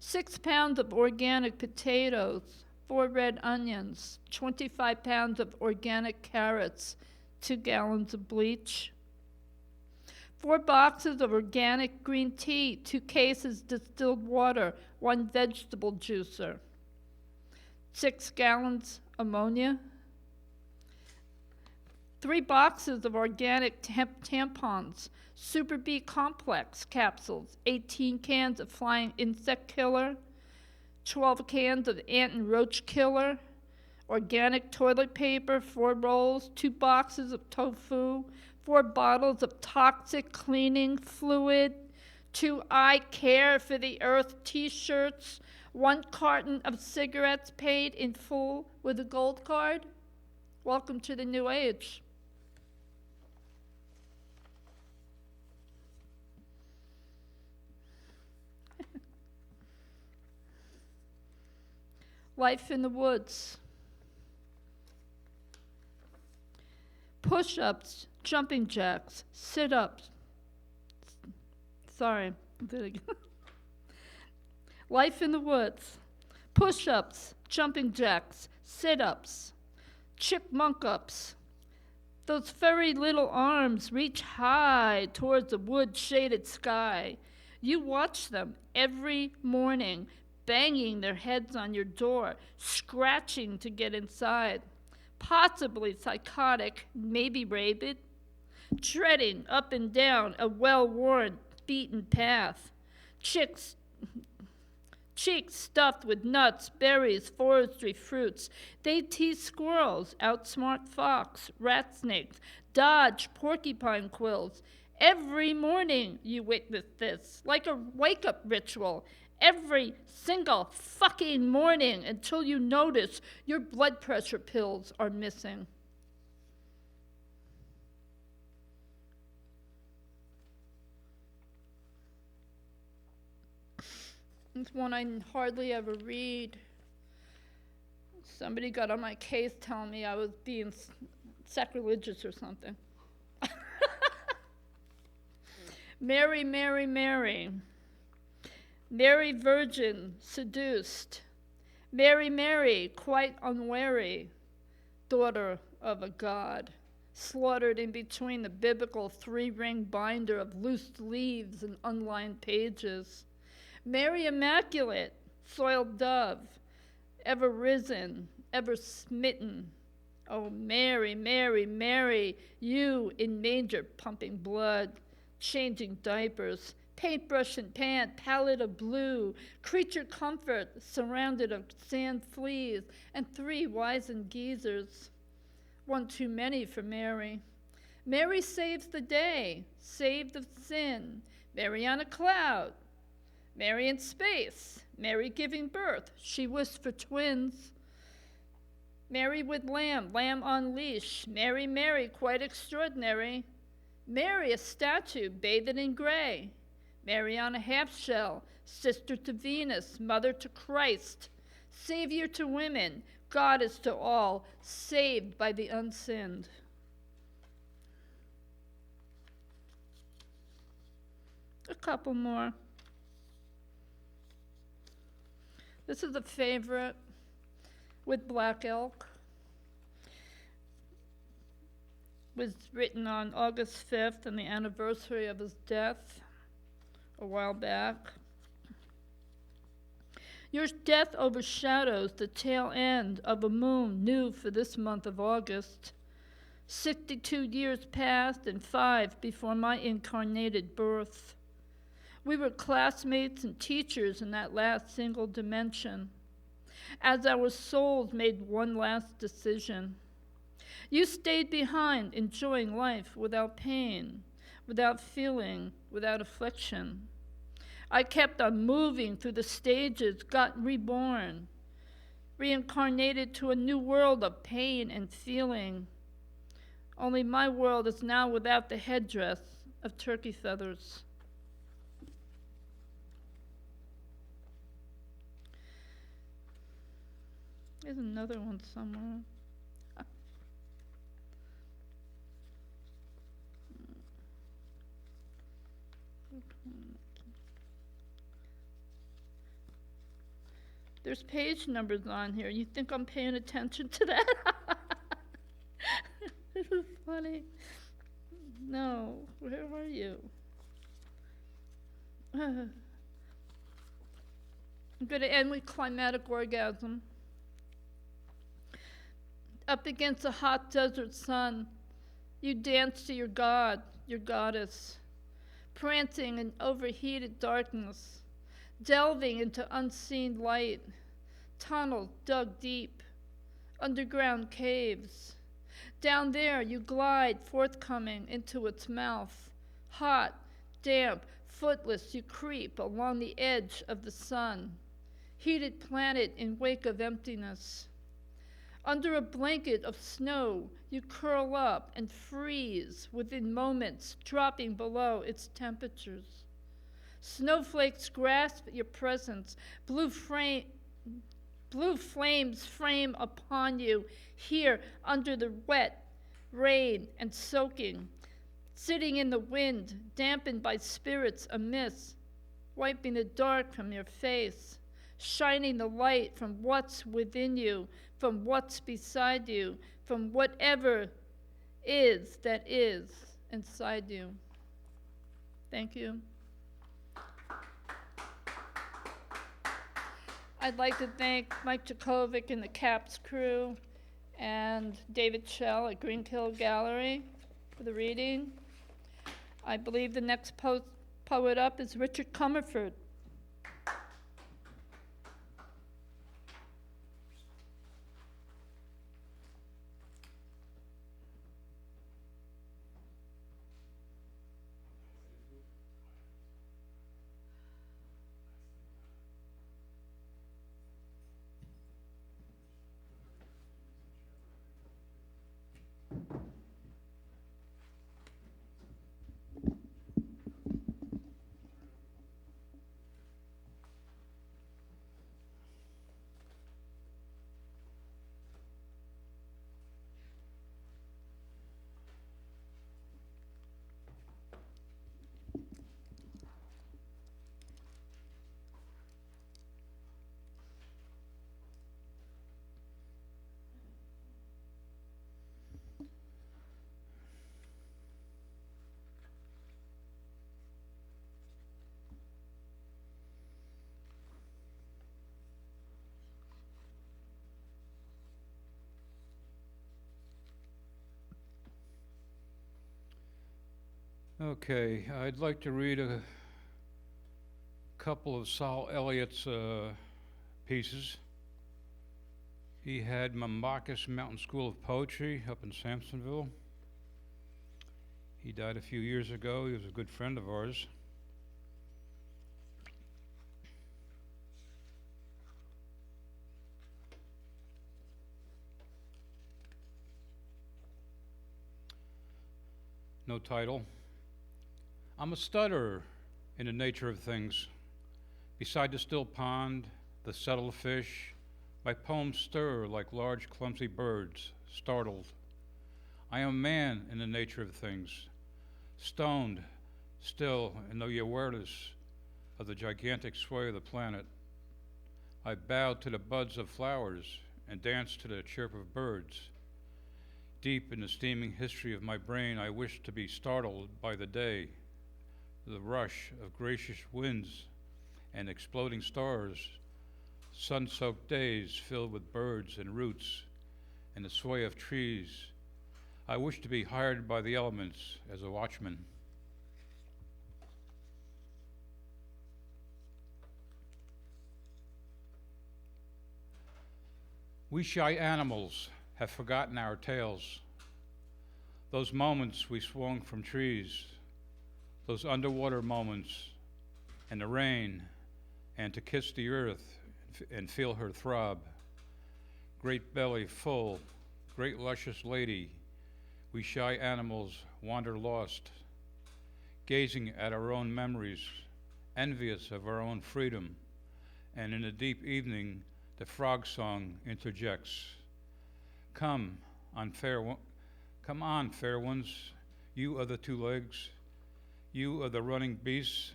6 pounds of organic potatoes, 4 red onions, 25 pounds of organic carrots, 2 gallons of bleach, 4 boxes of organic green tea, 2 cases distilled water, 1 vegetable juicer, 6 gallons ammonia, 3 boxes of organic tampons, Super B complex capsules, 18 cans of flying insect killer, 12 cans of ant and roach killer, organic toilet paper, 4 rolls, 2 boxes of tofu, 4 bottles of toxic cleaning fluid, 2 I Care for the Earth t-shirts, 1 carton of cigarettes paid in full with a gold card. Welcome to the new age. Life in the woods. Push-ups, jumping jacks, sit-ups. Sorry. Life in the woods. Push-ups, jumping jacks, sit-ups, chipmunk-ups. Those furry little arms reach high towards the wood-shaded sky. You watch them every morning, banging their heads on your door, scratching to get inside. Possibly psychotic, maybe rabid, treading up and down a well-worn, beaten path. Cheeks stuffed with nuts, berries, forestry fruits. They tease squirrels, outsmart fox, rat snakes, dodge porcupine quills. Every morning you witness this, like a wake-up ritual. Every single fucking morning until you notice your blood pressure pills are missing. It's one I hardly ever read. Somebody got on my case telling me I was being sacrilegious or something. Mary, Mary, Mary. Mary Virgin, seduced. Mary, Mary, quite unwary, daughter of a god, slaughtered in between the biblical 3-ring binder of loose leaves and unlined pages. Mary Immaculate, soiled dove, ever risen, ever smitten. Oh, Mary, Mary, Mary, you in manger pumping blood, changing diapers, paintbrush and pant, palette of blue, creature comfort surrounded of sand fleas, and 3 wizened geezers. 1 too many for Mary. Mary saves the day, saved of sin. Mary on a cloud. Mary in space. Mary giving birth. She wished for twins. Mary with lamb, lamb on leash. Mary, Mary, quite extraordinary. Mary, a statue, bathed in gray. Mary on a half-shell, sister to Venus, mother to Christ, savior to women, goddess to all, saved by the unsinned. A couple more. This is a favorite with Black Elk. Was written on August 5th on the anniversary of his death a while back. Your death overshadows the tail end of a moon new for this month of August. 62 years passed and 5 before my incarnated birth. We were classmates and teachers in that last single dimension, as our souls made one last decision. You stayed behind, enjoying life without pain, without feeling, without affliction. I kept on moving through the stages, got reborn, reincarnated to a new world of pain and feeling. Only my world is now without the headdress of turkey feathers. There's another one somewhere. There's page numbers on here. You think I'm paying attention to that? This is funny. No, where are you? I'm going to end with climatic orgasm. Up against a hot desert sun, you dance to your god, your goddess, prancing in overheated darkness, delving into unseen light, tunnels dug deep, underground caves. Down there you glide forthcoming into its mouth. Hot, damp, footless you creep along the edge of the sun. Heated planet in wake of emptiness. Under a blanket of snow, you curl up and freeze within moments, dropping below its temperatures. Snowflakes grasp your presence. Blue flames frame upon you here under the wet rain and soaking, sitting in the wind, dampened by spirits amiss, wiping the dark from your face, shining the light from what's within you, from what's beside you, from whatever is that is inside you. Thank you. I'd like to thank Mike Jakovic and the CAPS crew and David Schell at Greenkill Gallery for the reading. I believe the next poet up is Richard Comerford. Okay, I'd like to read a couple of Sol Elliott's pieces. He had Mambacus Mountain School of Poetry up in Sampsonville. He died a few years ago. He was a good friend of ours. No title. I'm a stutterer in the nature of things. Beside the still pond, the settled fish, my poems stir like large clumsy birds, startled. I am a man in the nature of things, stoned still in the awareness of the gigantic sway of the planet. I bow to the buds of flowers and dance to the chirp of birds. Deep in the steaming history of my brain, I wish to be startled by the day, the rush of gracious winds and exploding stars, sun-soaked days filled with birds and roots, and the sway of trees. I wish to be hired by the elements as a watchman. We shy animals have forgotten our tales, those moments we swung from trees, those underwater moments, and the rain, and to kiss the earth and feel her throb. Great belly full, great luscious lady, we shy animals wander lost, gazing at our own memories, envious of our own freedom, and in the deep evening, the frog song interjects. Come on, fair ones, you are the two legs, you are the running beasts,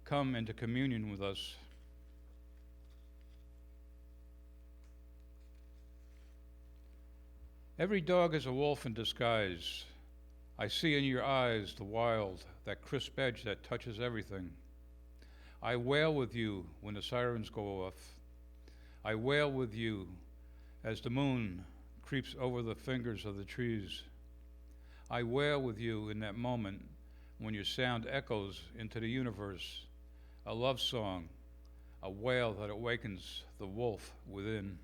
come into communion with us. Every dog is a wolf in disguise. I see in your eyes the wild, that crisp edge that touches everything. I wail with you when the sirens go off. I wail with you as the moon creeps over the fingers of the trees. I wail with you in that moment when your sound echoes into the universe, a love song, a wail that awakens the wolf within.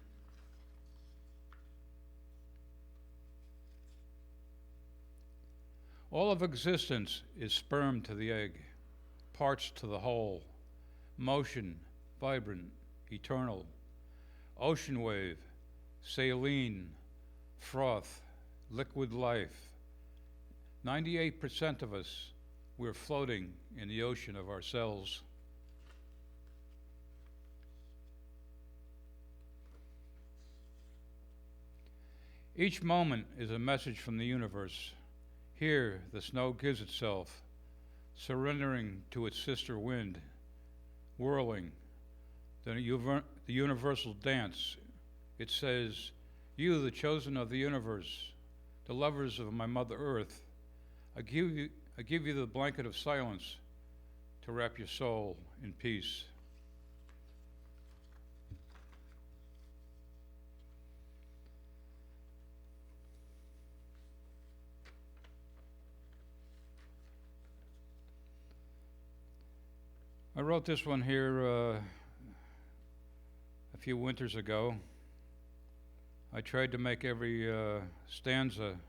All of existence is sperm to the egg, parts to the whole, motion, vibrant, eternal, ocean wave, saline, froth, liquid life. 98% of us, we're floating in the ocean of ourselves. Each moment is a message from the universe. Here, the snow gives itself, surrendering to its sister wind, whirling, the universal dance. It says, "You, the chosen of the universe, the lovers of my Mother Earth, I give you the blanket of silence to wrap your soul in peace." I wrote this one here a few winters ago. I tried to make every stanza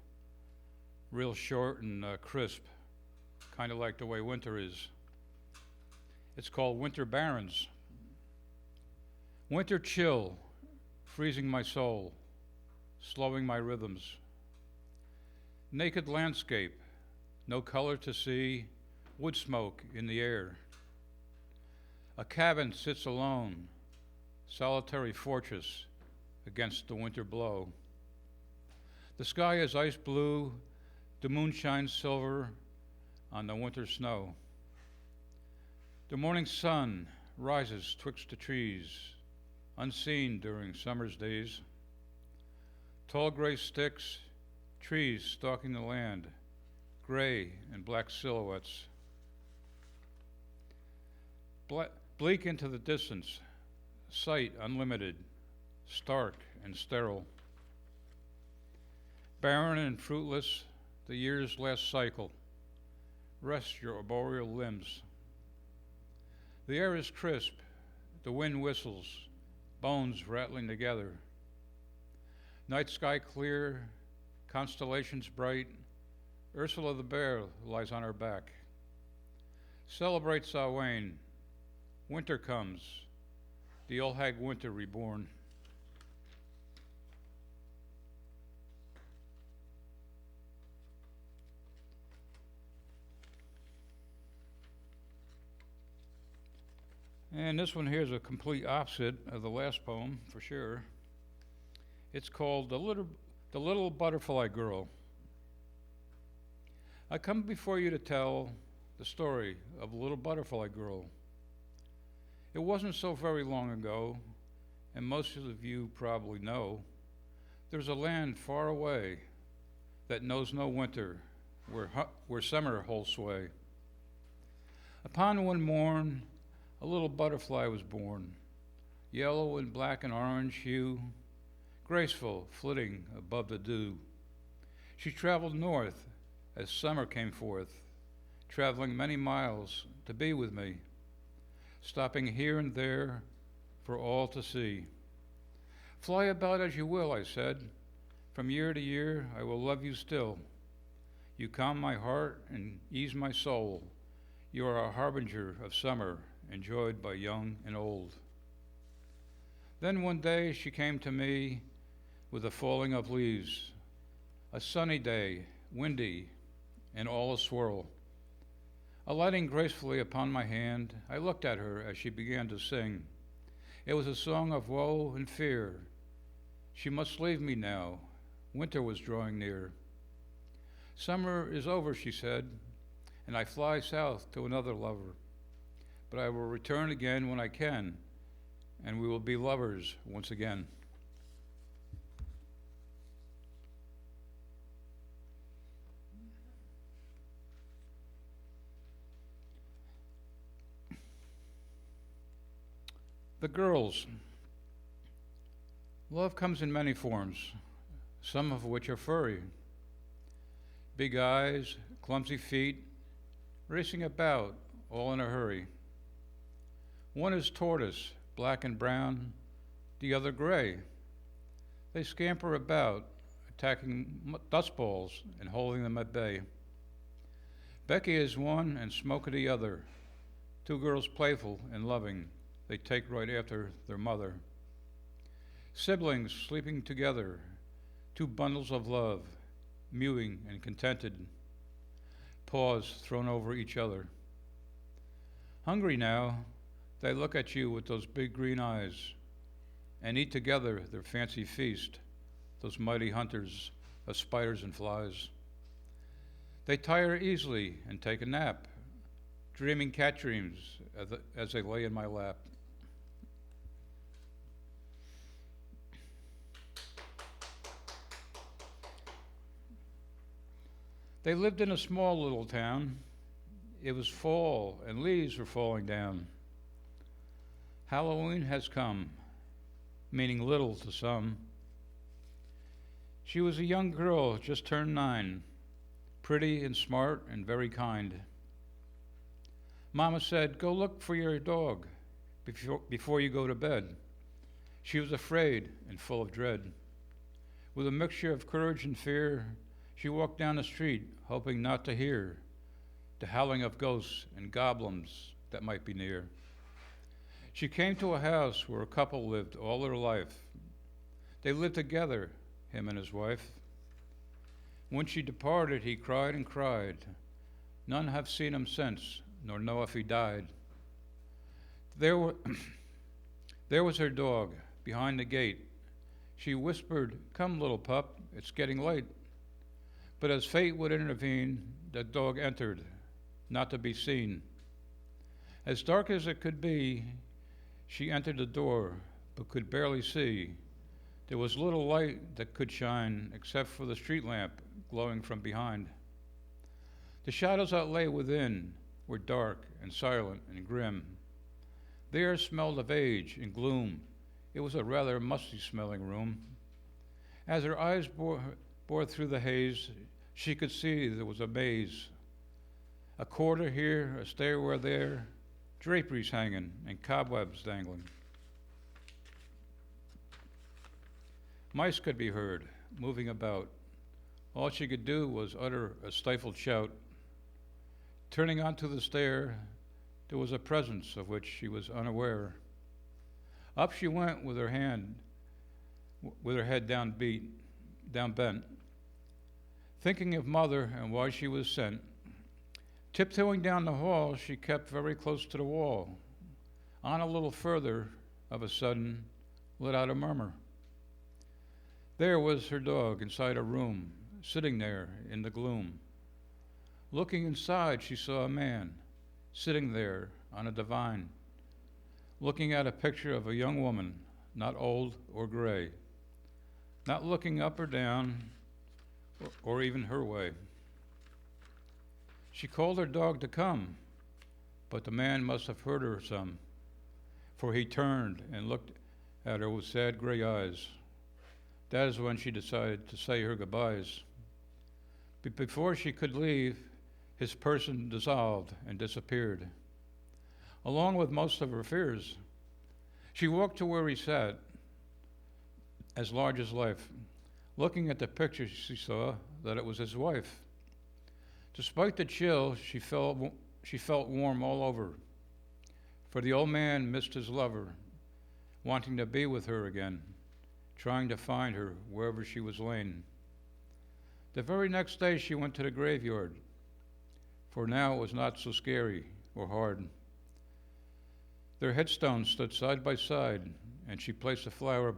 real short and crisp, kind of like the way winter is. It's called Winter Barrens. Winter chill, freezing my soul, slowing my rhythms. Naked landscape, no color to see, wood smoke in the air. A cabin sits alone, solitary fortress against the winter blow. The sky is ice blue, the moon shines silver on the winter snow. The morning sun rises twixt the trees, unseen during summer's days. Tall gray sticks, trees stalking the land, gray and black silhouettes. Bleak into the distance, sight unlimited, stark and sterile. Barren and fruitless, the year's last cycle. Rest your arboreal limbs. The air is crisp, the wind whistles, bones rattling together. Night sky clear, constellations bright. Ursula the bear lies on her back. Celebrate Samhain. Winter comes, the old hag winter reborn. And this one here is a complete opposite of the last poem, for sure. It's called The Little Butterfly Girl. I come before you to tell the story of a little butterfly girl. It wasn't so very long ago, and most of you probably know, there's a land far away that knows no winter, where summer holds sway. Upon one morn, a little butterfly was born, yellow and black and orange hue, graceful, flitting above the dew. She traveled north as summer came forth, traveling many miles to be with me, stopping here and there for all to see. Fly about as you will, I said. From year to year, I will love you still. You calm my heart and ease my soul. You are a harbinger of summer, enjoyed by young and old. Then one day she came to me with the falling of leaves, a sunny day, windy, and all a swirl. Alighting gracefully upon my hand, I looked at her as she began to sing. It was a song of woe and fear. She must leave me now. Winter was drawing near. Summer is over, she said, and I fly south to another lover. But I will return again when I can, and we will be lovers once again. The girls. Love comes in many forms, some of which are furry. Big eyes, clumsy feet, racing about, all in a hurry. One is tortoise, black and brown, the other gray. They scamper about, attacking dust balls and holding them at bay. Becky is one and Smoker the other. Two girls playful and loving, they take right after their mother. Siblings sleeping together, two bundles of love, mewing and contented, paws thrown over each other. Hungry now, they look at you with those big green eyes and eat together their fancy feast, those mighty hunters of spiders and flies. They tire easily and take a nap, dreaming cat dreams as they lay in my lap. They lived in a small little town. It was fall and leaves were falling down. Halloween has come, meaning little to some. She was a young girl, just turned 9, pretty and smart and very kind. Mama said, "Go look for your dog before you go to bed." She was afraid and full of dread. With a mixture of courage and fear, she walked down the street, hoping not to hear the howling of ghosts and goblins that might be near. She came to a house where a couple lived all their life. They lived together, him and his wife. When she departed, he cried and cried. None have seen him since, nor know if he died. There was her dog behind the gate. She whispered, "Come, little pup, it's getting late." But as fate would intervene, the dog entered, not to be seen. As dark as it could be, she entered the door, but could barely see. There was little light that could shine, except for the street lamp glowing from behind. The shadows that lay within were dark and silent and grim. The air smelled of age and gloom. It was a rather musty-smelling room. As her eyes bore through the haze, she could see there was a maze. A corridor here, a stairwell there, draperies hanging and cobwebs dangling. Mice could be heard, moving about. All she could do was utter a stifled shout. Turning onto the stair, there was a presence of which she was unaware. Up she went with her head down bent, thinking of mother and why she was sent. Tiptoeing down the hall, she kept very close to the wall. On a little further, of a sudden, let out a murmur. There was her dog inside a room, sitting there in the gloom. Looking inside, she saw a man sitting there on a divan, looking at a picture of a young woman, not old or gray, not looking up or down or even her way. She called her dog to come, but the man must have heard her some, for he turned and looked at her with sad gray eyes. That is when she decided to say her goodbyes. But before she could leave, his person dissolved and disappeared, along with most of her fears. She walked to where he sat, as large as life. Looking at the picture, she saw that it was his wife. Despite the chill, she felt warm all over, for the old man missed his lover, wanting to be with her again, trying to find her wherever she was lain. The very next day she went to the graveyard, for now it was not so scary or hard. Their headstones stood side by side, and she placed a flower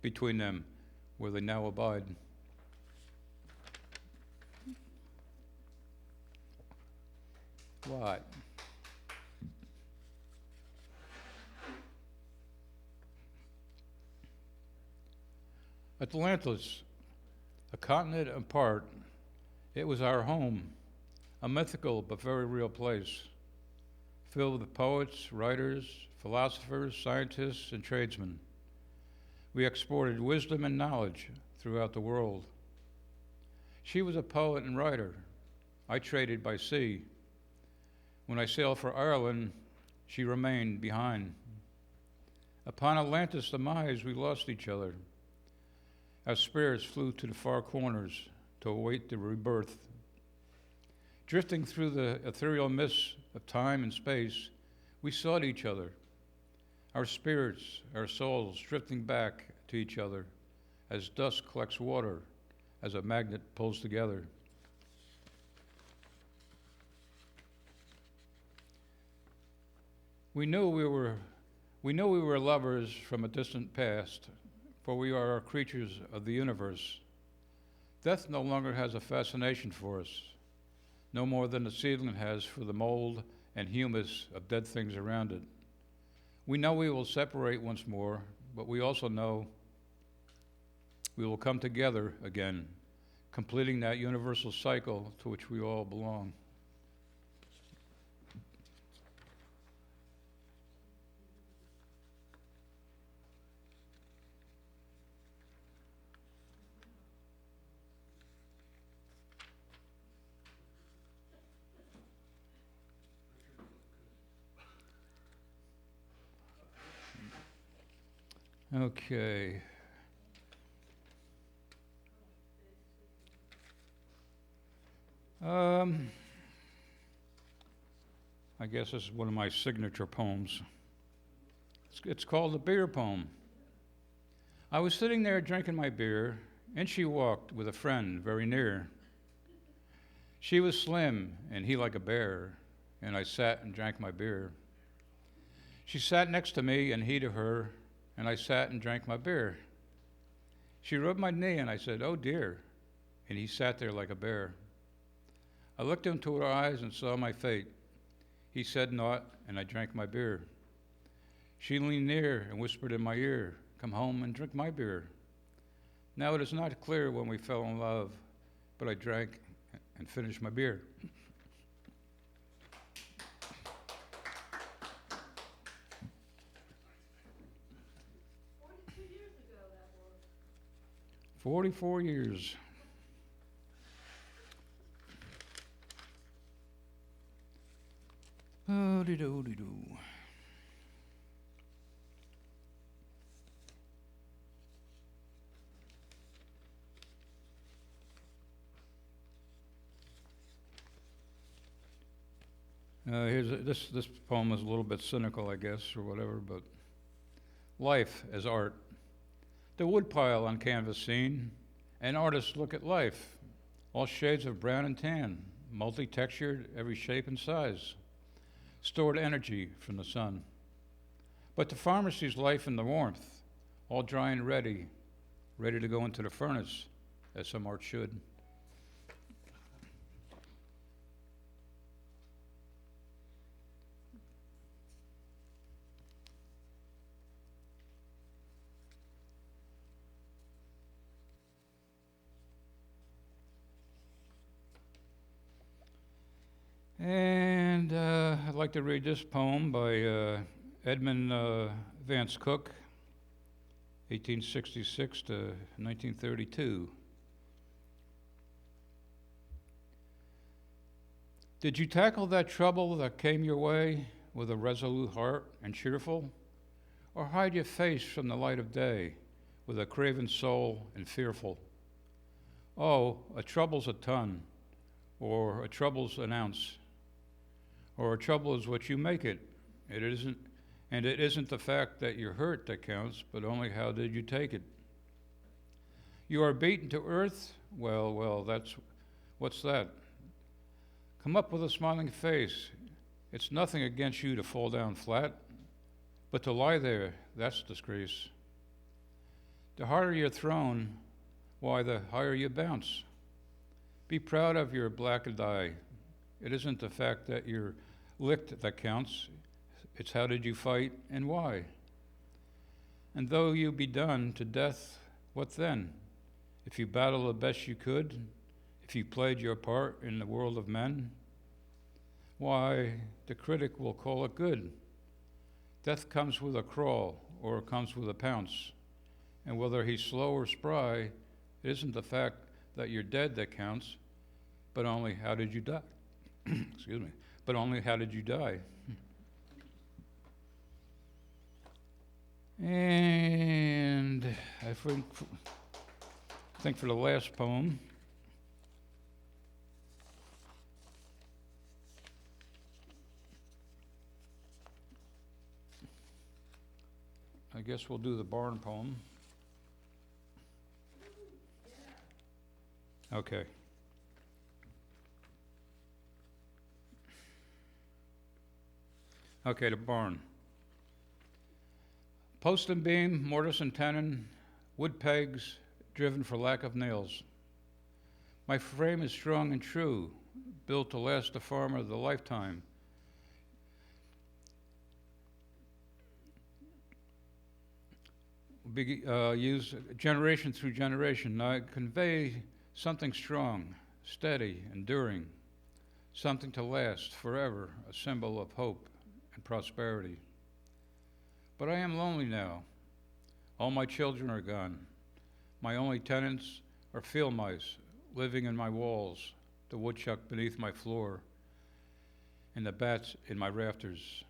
between them where they now abide. What? Atlantis, a continent apart, it was our home, a mythical but very real place, filled with poets, writers, philosophers, scientists, and tradesmen. We exported wisdom and knowledge throughout the world. She was a poet and writer. I traded by sea. When I sailed for Ireland, she remained behind. Upon Atlantis' demise, we lost each other. Our spirits flew to the far corners to await the rebirth. Drifting through the ethereal mists of time and space, we sought each other, our spirits, our souls drifting back to each other as dust collects water, as a magnet pulls together. We knew we were lovers from a distant past, for we are creatures of the universe. Death no longer has a fascination for us, no more than the seedling has for the mold and humus of dead things around it. We know we will separate once more, but we also know we will come together again, completing that universal cycle to which we all belong. Okay. I guess this is one of my signature poems. It's called the Beer Poem. I was sitting there drinking my beer, and she walked with a friend very near. She was slim, and he like a bear, and I sat and drank my beer. She sat next to me, and he to her, and I sat and drank my beer. She rubbed my knee, and I said, "Oh dear," and he sat there like a bear. I looked into her eyes and saw my fate. He said naught, and I drank my beer. She leaned near and whispered in my ear, "Come home and drink my beer." Now it is not clear when we fell in love, but I drank and finished my beer. 44 years. Oh-de-do-de-do. This poem is a little bit cynical, I guess, or whatever, but life as art. The woodpile on canvas scene, an artist look at life, all shades of brown and tan, multi-textured, every shape and size, stored energy from the sun. But the farmer sees life in the warmth, all dry and ready to go into the furnace, as some art should. And I'd like to read this poem by Edmund Vance Cook, 1866 to 1932. Did you tackle that trouble that came your way with a resolute heart and cheerful? Or hide your face from the light of day with a craven soul and fearful? Oh, a trouble's a ton, or a trouble's an ounce. Or a trouble is what you make it. It isn't the fact that you're hurt that counts, but only how did you take it. You are beaten to earth? Well, what's that? Come up with a smiling face. It's nothing against you to fall down flat, but to lie there, that's disgrace. The harder you're thrown, why, the higher you bounce. Be proud of your blackened eye. It isn't the fact that you're licked that counts. It's how did you fight and why. And though you be done to death, what then? If you battle the best you could, if you played your part in the world of men, why, the critic will call it good. Death comes with a crawl or it comes with a pounce. And whether he's slow or spry, it isn't the fact that you're dead that counts, but only how did you die. Excuse me, but only how did you die? And I think for the last poem, guess we'll do the barn poem. Okay. Okay, the barn. Post and beam, mortise and tenon, wood pegs, driven for lack of nails. My frame is strong and true, built to last the farmer the lifetime. Used generation through generation. I convey something strong, steady, enduring, something to last forever, a symbol of hope and prosperity. But I am lonely now. All my children are gone. My only tenants are field mice living in my walls, the woodchuck beneath my floor, and the bats in my rafters.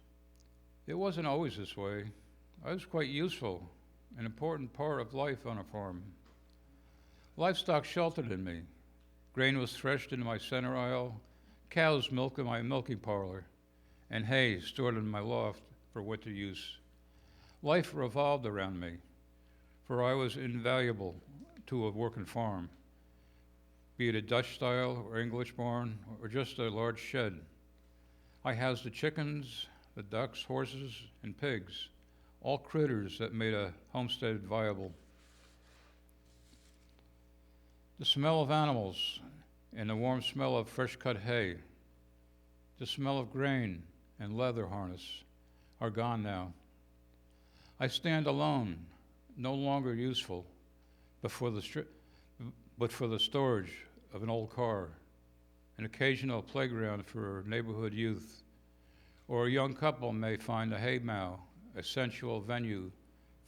It wasn't always this way. I was quite useful, an important part of life on a farm. Livestock sheltered in me. Grain was threshed into my center aisle, cows milked in my milking parlor, and hay stored in my loft for winter use. Life revolved around me, for I was invaluable to a working farm, be it a Dutch style or English barn or just a large shed. I housed the chickens, the ducks, horses, and pigs, all critters that made a homestead viable. The smell of animals and the warm smell of fresh cut hay, the smell of grain and leather harness are gone now. I stand alone, no longer useful, but for the storage of an old car, an occasional playground for neighborhood youth, or a young couple may find a haymow a sensual venue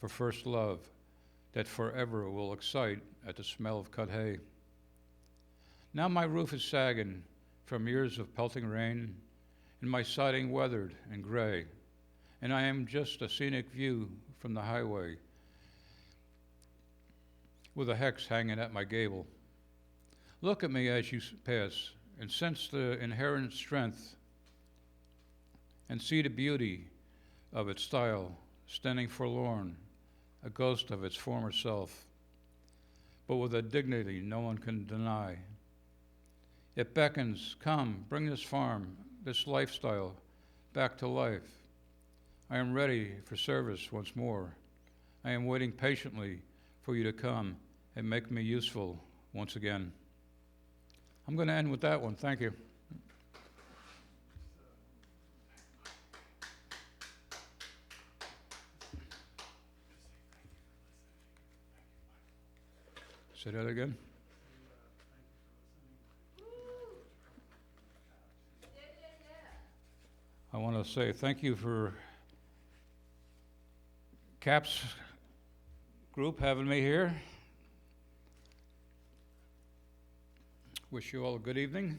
for first love that forever will excite at the smell of cut hay. Now my roof is sagging from years of pelting rain, and my siding weathered and gray, and I am just a scenic view from the highway with a hex hanging at my gable. Look at me as you pass and sense the inherent strength and see the beauty of its style, standing forlorn, a ghost of its former self, but with a dignity no one can deny. It beckons, come, bring this farm, this lifestyle, back to life. I am ready for service once more. I am waiting patiently for you to come and make me useful once again. I'm going to end with that one. Thank you. Say that again. I want to say thank you for CAPS group having me here. Wish you all a good evening.